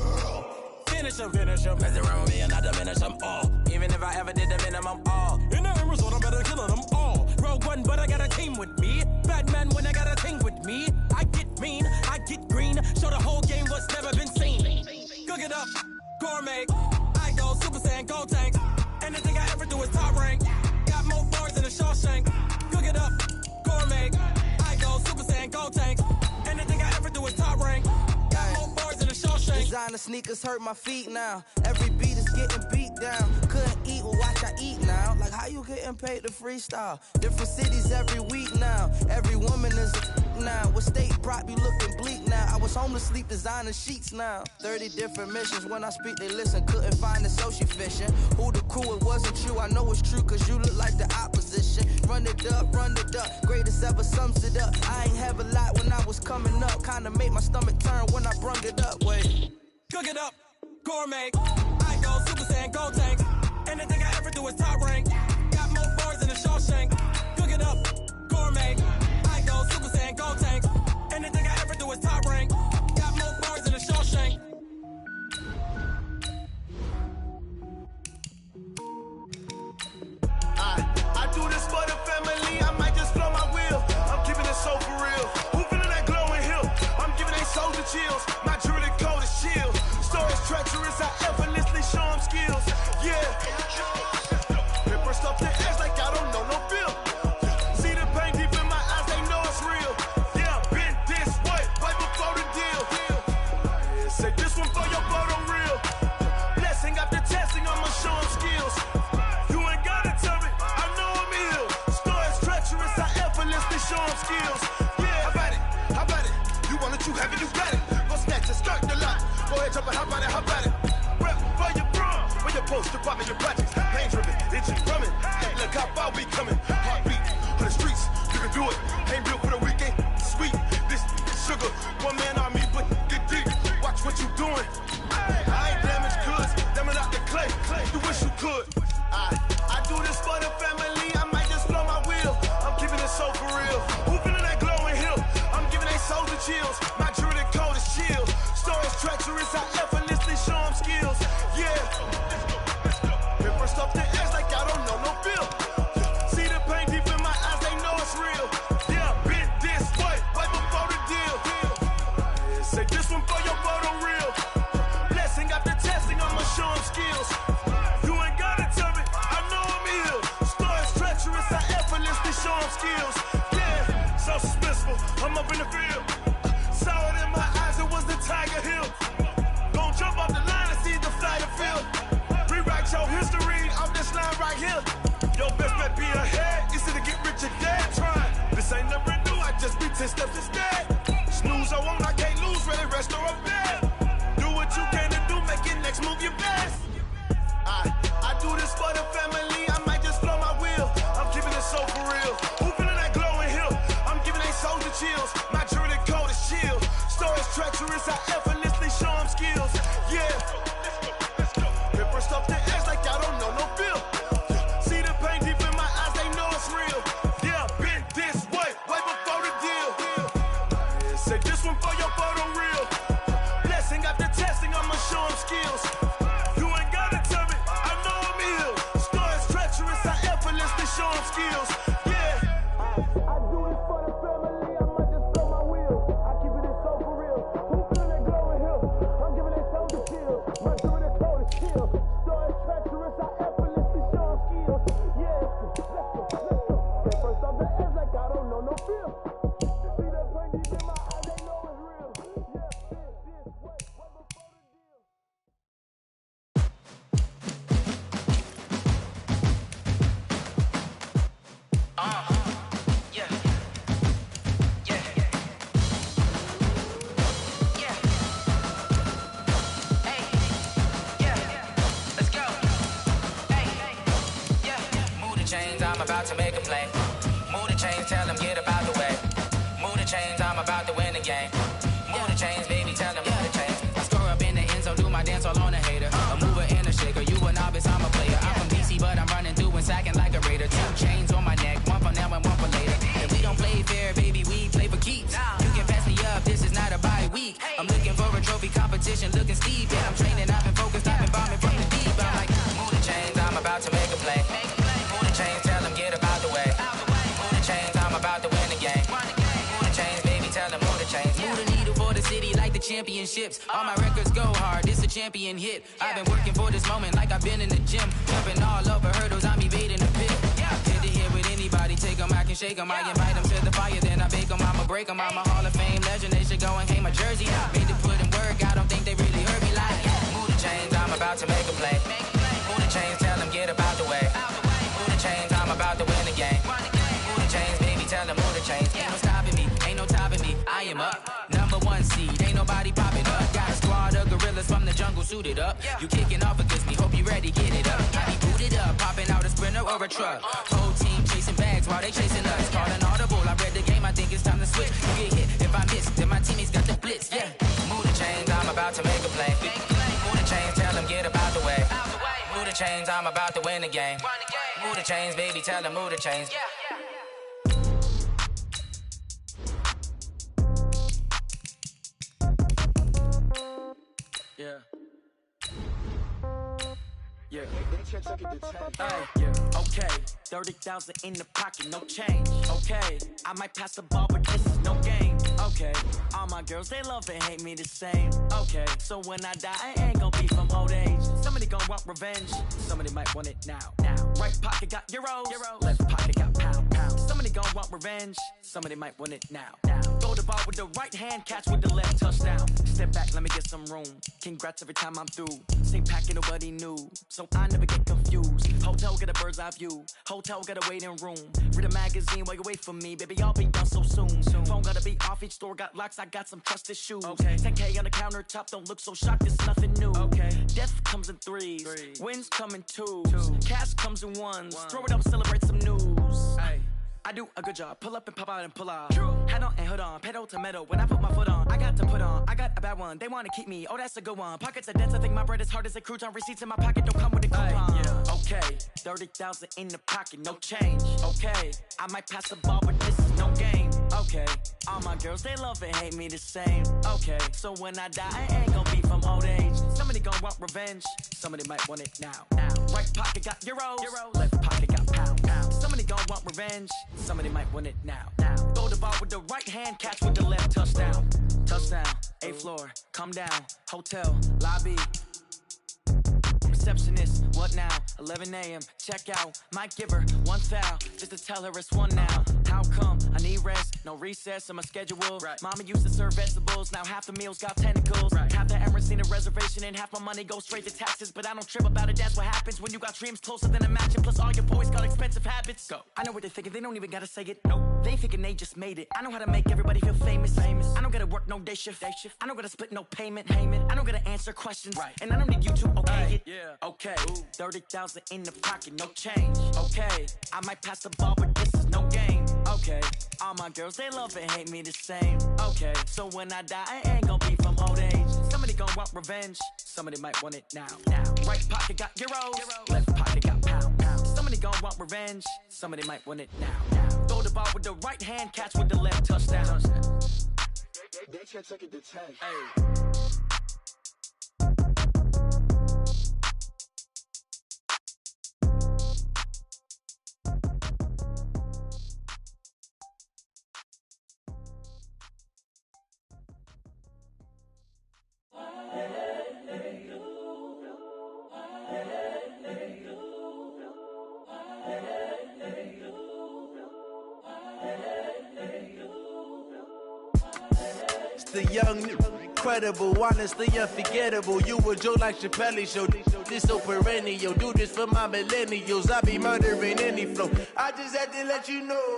Finish them. Mess around with me and I diminish them all. Even if I ever did the minimum all. In the end result, I'm better killing them all. Rogue One, but I got a team with me. Batman when I got a team with me. I get mean, I get green. Show the whole game what's never been seen. Cook it up, gourmet. I go Super Saiyan, Gold Tank. Anything I ever do is top rank. Got more bars than a Shawshank. Cook it up, gourmet. I go Super Saiyan, Gold Tank. Anything I ever do is top rank. Got more bars than a Shawshank. Designer sneakers hurt my feet now. Every beat is getting beat down. Couldn't eat, well watch I eat now. Like how you getting paid to freestyle? Different cities every week now. Every woman is a now. With state prop you looking bleak now. I was home to sleep designer sheets now. 30 different missions. When I speak they listen. Couldn't find it so she fishing. Who the crew, it wasn't true. I know it's true cause you look like the opposition. Run it up. Greatest ever sums it up. I ain't have a lot when I was coming up. Kinda made my stomach turn when I brung it up. Wait. Cook it up, gourmet. I go Super Saiyan, Gold Tank. Anything I ever do is top rank. Got more bars than a Shawshank. Cook it up, gourmet. I go Super Saiyan, Gold Tank. Anything I ever do is top rank. Got more bars than a Shawshank. I do this for the family. I might just blow my wheel. I'm keeping it so for real. Who feeling that glowing hill? I'm giving they soldier chills. My jewelry coat is chill. Stories treacherous. I effortlessly show them skills. Yeah. Paper stuff the edge like I don't know no feel. See the pain deep in my eyes. They know it's real. Yeah, been this way right before the deal. Say this one for your photo real. Blessing after testing. I'ma show them skills. You ain't gotta tell me. I know I'm ill. Stories treacherous. I effortlessly show them skills. Yeah. How about it? You want it, you have it, you got it. Go snatch it, start the lot. Go ahead, jump it, how about it? Rep for your bro. When you're posted, popping your projects. Pain driven, itching, drumming. Hey, look how far we coming. Heartbeat for the streets. You can do it. Ain't real for the weekend. Sweet, this sugar. One man army, but get deep. Watch what you doing. I ain't damaged goods. Damn it out the clay. You wish you could. I do this for the family. I might just blow my wheel. I'm keeping it so for real. Who feeling that glowing hill? I'm giving they soldier chills. My jewelry coat is chill. Stories treacherous. I effortlessly show them skills. Yeah. Paper stuff the edge like I don't know no feel. See the pain deep in my eyes. They know it's real. Yeah, been this way right before the deal. Say this one for your photo real. Blessing after testing. I'ma show them skills. You ain't gotta tell me. I know I'm ill. Stories treacherous. I effortlessly show them skills. Yeah, so suspenseful. I'm up in the field. Saw it in my eyes. It was the Tiger Hill. Gon' jump off the line and see the flyer field. Rewrite your history off this line right here. Your best bet be ahead. Easy to get rich or dead trying. This ain't never new. I just be 10 steps instead. Snooze I won't. I can't lose. Ready, rest or I'm dead. Do what you can to do. Make your next move your best. I do this for the family. I might just blow my wheel. I'm keeping it so for real. Who feeling that glowing hill? I'm giving they soldier chills. My jewelry coat is chill. Stories treacherous. I effortlessly show them skills. Yeah. Paper stuff the edge like I don't know no feel. See the pain deep in my eyes. They know it's real. Yeah, been this way right before the deal. Say this one for your photo real. Blessing after testing. I'ma show them skills. You ain't gotta tell me. I know I'm ill. Stories treacherous. I effortlessly show them skills. Yeah. I do it for the family. I might just blow my wheel. I keep it so for real. Who feeling that glowing hill? I'm giving it soldier chills. My jewelry coat is chill. Stories treacherous. I effortlessly show them skills. Yeah. Let's go. First off the edge like I don't know no feel. See that pain deep in my eyes. They know it's real. Yeah. This way. Right before the deal. I'm about to make a play. Move the chains, tell them get about the way. Move the chains, I'm about to win the game. Move the chains, baby, tell them move the chains. I score up in the end zone, do my dance all on championships. All my records go hard, this a champion hit. I've been working for this moment like I've been in the gym. Jumping all over hurdles, I'm evading the pit. Hit to hit with anybody, take them, I can shake them. I invite them to the fire, then I bake them, I'ma break them. I'm a Hall of Fame legend, they should go and hang my jersey. Made to put in work, I don't think they really heard me like. Move the chains, I'm about to make a play. Move the chains, tell them get up out the way. Move the chains, I'm about to win the game. Move the chains, baby, tell them move the chains. Ain't no stopping me, ain't no topping me. I am up, #1 seed, ain't nobody popping up. Got a squad of gorillas from the jungle suited up. You kicking off against me, hope you ready, get it up. I be booted up, popping out a Sprinter or a truck. Whole team chasing bags while they chasing us. Call an audible, I read the game, I think it's time to switch. You get hit, if I miss, then my teammates got the blitz, yeah. Move the chains, I'm about to make a play. Move the chains, tell them get up out the way. Move the chains, I'm about to win the game. Move the chains, baby, tell them move the chains. Yeah. Yeah. Hey, yeah. Okay. 30,000 in the pocket, no change. Okay. I might pass the ball, but this is no game. Okay. All my girls, they love and hate me the same. Okay. So when I die, I ain't gon' be from old age. Somebody gon' want revenge. Somebody might want it now. Right pocket got euros. Left pocket got pound. Somebody gon' want revenge. Somebody might want it now. Throw the ball with the right hand, catch with the left, touchdown. Step back, let me get some room. Congrats every time I'm through. Same packet, nobody knew. So I never get confused. Hotel get a bird's eye view. Hotel got a waiting room. Read a magazine while you wait for me. Baby, I'll be done so soon. Phone gotta be off, each store got locks. I got some trusted shoes. 10K on the countertop, don't look so shocked, it's nothing new. Death comes in threes. Wins come in twos. Cash comes in ones. Throw it up, celebrate some news. I do a good job. Pull up and pop out and pull out. Head on and hood on. Pedal to metal. When I put my foot on, I got to put on. I got a bad one. They want to keep me. Oh, that's a good one. Pockets are dense. I think my bread is hard as a crouton. Receipts in my pocket don't come with a coupon. Yeah. Okay. 30,000 in the pocket. No change. Okay. I might pass the ball, but this is no game. Okay. All my girls, they love and hate me the same. Okay. So when I die, I ain't gonna be from old age. Somebody gonna want revenge. Somebody might want it now. Right pocket got euros. Left pocket got pound. Somebody gonna want revenge. Somebody might want it now. Throw the ball with the right hand, catch with the left, touchdown. Touchdown, 8th floor, come down, hotel, lobby. Receptionist, what now? 11 a.m., check out. Might give her one foul, just to tell her it's one now. How come? I need rest, no recess in my schedule. Mama used to serve vegetables, now half the meals got tentacles. Half the errands need a reservation and half my money goes straight to taxes. But I don't trip about it, that's what happens when you got dreams closer than a mansion. Plus all your boys got expensive habits. Go. I know what they're thinking, they don't even gotta say it. Nope. They thinking they just made it. I know how to make everybody feel famous. I don't gotta work no day shift. I don't gotta split no payment. I don't gotta answer questions. And I don't need you to okay it. Okay, 30,000 in the pocket, no change. Okay, I might pass the ball, but this is no game. Okay, all my girls, they love and hate me the same. Okay, so when I die, I ain't gonna be from old age. Somebody gonna want revenge. Somebody might want it now. Right pocket got euros. Left pocket got pound. Somebody gonna want revenge. Somebody might want it now. Throw the ball with the right hand, catch with the left, touchdown. They can't take it to 10. The young, incredible, honestly unforgettable. You a Joe like Chappelle show. This so perennial. Do this for my millennials. I be murdering any flow. I just had to let you know.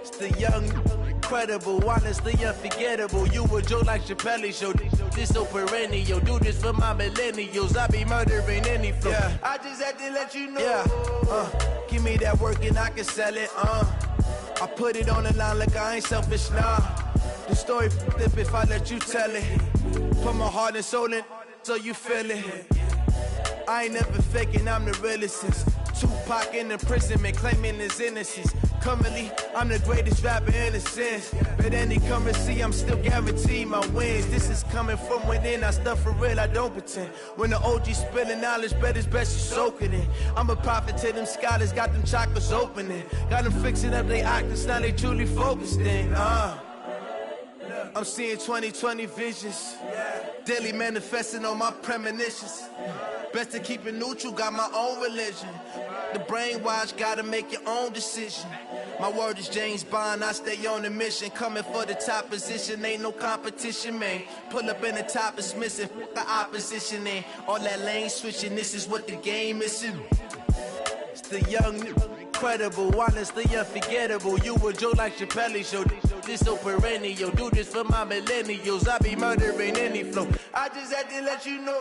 It's the young, incredible, honestly unforgettable. You a Joe like Chappelle show. This so perennial. Do this for my millennials. I be murdering any flow. I just had to let you know. Give me that work and I can sell it. I put it on the line like I ain't selfish, nah. The story flip if I let you tell it. Put my heart and soul in so you feel it. I ain't never faking, I'm the realest since Tupac in imprisonment, claiming his innocence. Currently, I'm the greatest rapper in a sense. But any currency, I'm still guaranteed my wins. This is coming from within, I stuff for real, I don't pretend. When the OG spilling knowledge, bet it's best you soak it in. I'm a prophet to them scholars, got them chakras opening. Got them fixing up they octaves, now they truly focused in. I'm seeing 20/20 visions. Daily manifesting on my premonitions. Best to keep it neutral, got my own religion. The brainwash, gotta make your own decision. My word is James Bond, I stay on the mission. Coming for the top position, ain't no competition, man. Pull up in the top, it's missing, the opposition ain't. All that lane switching, this is what the game is. It's the young, incredible, honestly unforgettable. You a Joe like Chappelle show. This so perennial, do this for my millennials. I be murdering any flow. I just had to let you know.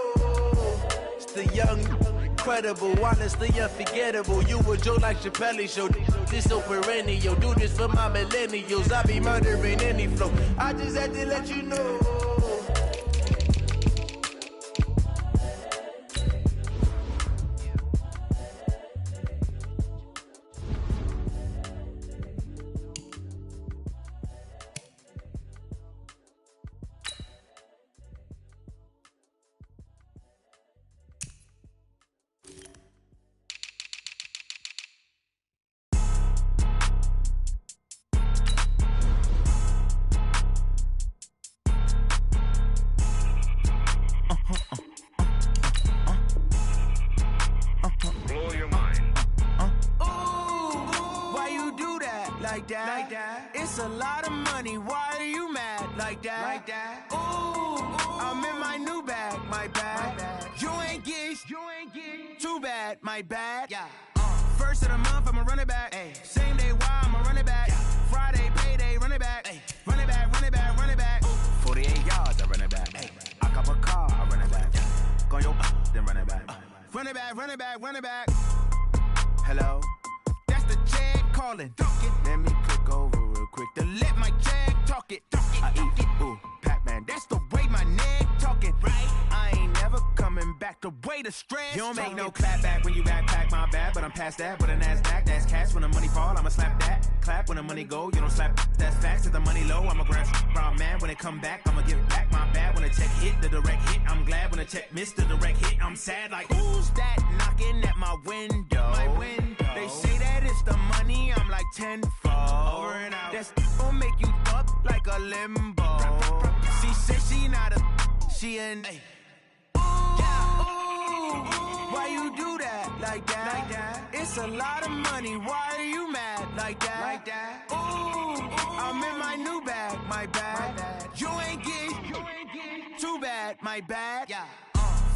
It's the young, incredible, honestly unforgettable. You a Joe like Chappelle show. This so perennial, do this for my millennials. I be murdering any flow. I just had to let you know. It's a lot of money, why are you mad like that? Ooh, I'm in my new bag, my bad. You ain't get too bad, my bad. Yeah. First of the month, I'ma run it back. Ay. Same day, why I'ma run it back. Friday, payday, run it back. Ay. Run it back, run it back, run it back. 48 yards, I run it back. Ay. I cop a car, I run it back. Go your then run it back. Run it back, run it back, run it back. Hello? That's the Jag calling. Let me click over real quick to let my Jag talk it. I eat it, ooh, Pac-Man. That's the way my neck talking. Right? I ain't never coming back. The way the stress. You don't make no clap back when you backpack, my bad. But I'm past that with a NASDAQ. That's cash when the money fall. I'ma slap that. Clap when the money go. You don't slap. That's facts. If the money low, I'ma grab brown man. When it come back, I'ma give back my bad. When the check hit, the direct hit. I'm glad when the check missed the direct hit. I'm sad like who's that knocking at my window? My window. They say that it's the money. I'm like tenfold. Over and out. That's gon' make you up like a limbo. She said she not a. She an. Why you do that like that? It's a lot of money. Why are you mad like that? Ooh, I'm in my new bag, my bad. You ain't get too bad, my bad. Yeah.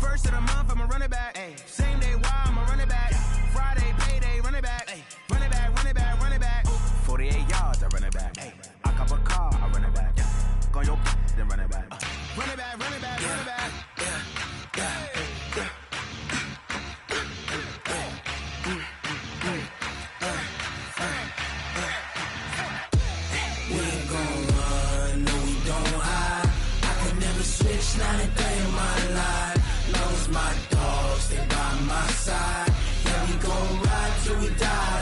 First of the month, I'ma run it back. Ay. Same day, why I'ma run it back. Friday, payday, run it back. Ay. Run it back, run it back, run it back. 48 yards, I run it back. Ay. I cop a car, I run it back. Go your then run it back. Run it back, run it back, run it back. Switch, not a day in my life. Long as my dogs, they by my side. Yeah, we gon' ride till we die.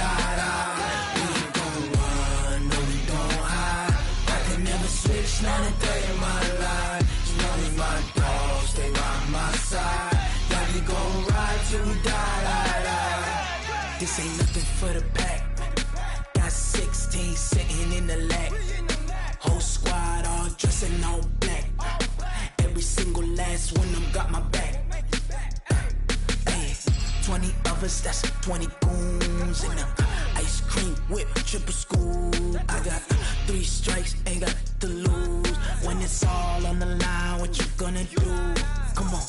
We ain't gon' run, no, we don't hide. I can never switch, not a day in my life. As long as my dogs, they by my side. Yeah, we gon' ride till we die. This ain't nothing for the pack. Got 16 sitting in the lap. Whole squad all dressing all black. Every single last one of them got my back. Ay, 20 of us, that's 20 goons. And ice cream whip, triple scoop. I got 3 strikes, ain't got to lose. When it's all on the line, what you gonna do? Come on,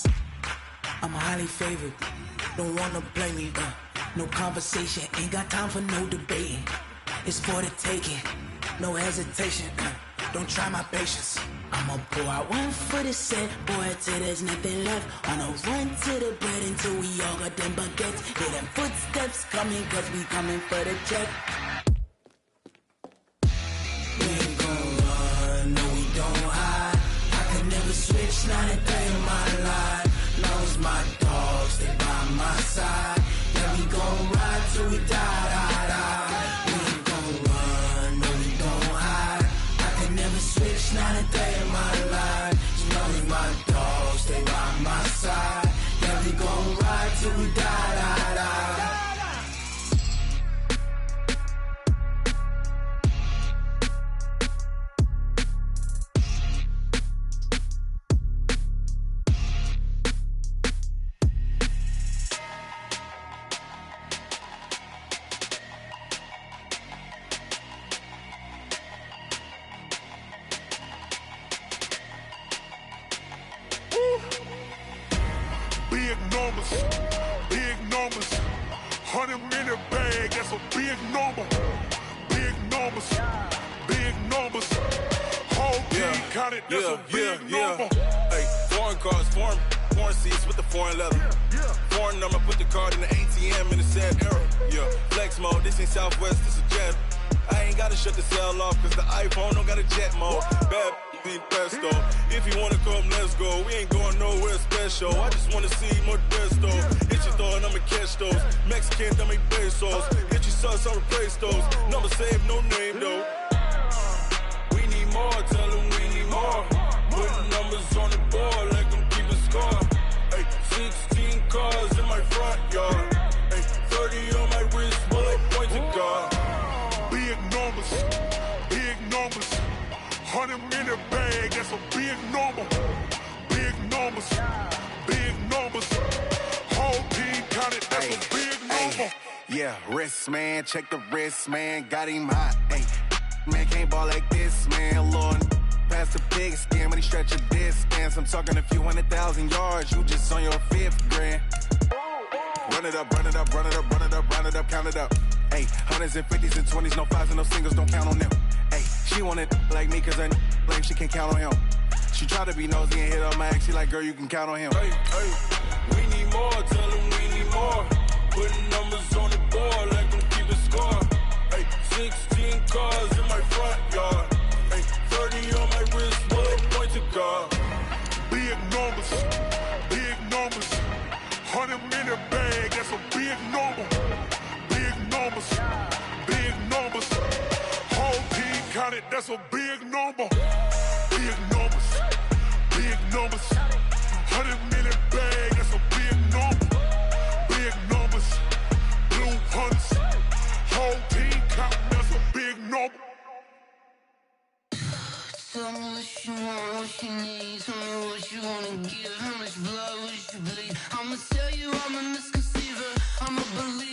I'm highly favored. Don't wanna blame me, no conversation. Ain't got time for no debating. It's for the taking, no hesitation. Don't try my patience. I'ma pour out one for the set, boy, till there's nothing left. On a run to the bread until we all got them baguettes. Hear them footsteps coming, cause we coming for the check. We ain't gon' run, no, we don't hide. I can never switch, not a day in my life. Long as my dogs, they by my side. Yeah, we gon' ride till we die. We ain't gon' run, no, we don't hide. I can never switch, not a day in my life. As long as my dogs, stay by my side. Yeah, we gon' ride till we die. numbers. Big numbers. Whole team counted, that's a big number. Hey, foreign cars, foreign seats with the foreign leather. Foreign number, put the card in the ATM in the sad era. Yeah, flex mode, this ain't Southwest, this a jet. I ain't gotta shut the cell off, cause the iPhone don't got a jet mode. Bad be pesto. If you wanna come, let's go. We ain't going nowhere special. I just wanna see more desto. Hit your throw and I'ma catch those. Mexican, dummy pesos. Hit your sus, I'll replace those. Number save, no name though. We need more, tell them we need more. Putting numbers on the board, like them keeping score. Hey, 16 cars in my front yard. Hey, 30 on my wrist, bullet pointed guard. Big numbers, big numbers. 100 in the bag, that's a big number. Big numbers, big numbers. Whole team counted, that's a big number. Yeah, wrist man, check the wrist man, got him hot. Ay, man can't ball like this, man. Lord, past the big skin when he stretch a distance. I'm talking a few 100,000 yards, you just on your 5th grand. Run it up, run it up, run it up, run it up, run it up, count it up. Hey, hundreds and 50s and 20s, no 5s and no singles, don't count on them. Hey, she wanted like me cause her like she can't count on him. She tried to be nosy and hit on my ex, she like, girl, you can count on him. Hey, we need more, tell them we need more. Putting numbers on the board, like them keeping score. Hey, 16 cars in my front yard. Hey, 30 on my wrist, bullet pointed guard. Big numbers, big numbers. 100 in the bag, that's a big number. Big numbers, big numbers. Whole team counted, that's a big number. Big numbers, big numbers. 100 in the bag, that's a big number. Big numbers, blue hunts. Whole team counting, that's a big number. Tell me what you want, what you need. Tell me what you wanna give. How much blood would you bleed? I'ma tell you I'm a misconceiver. I'm a believer.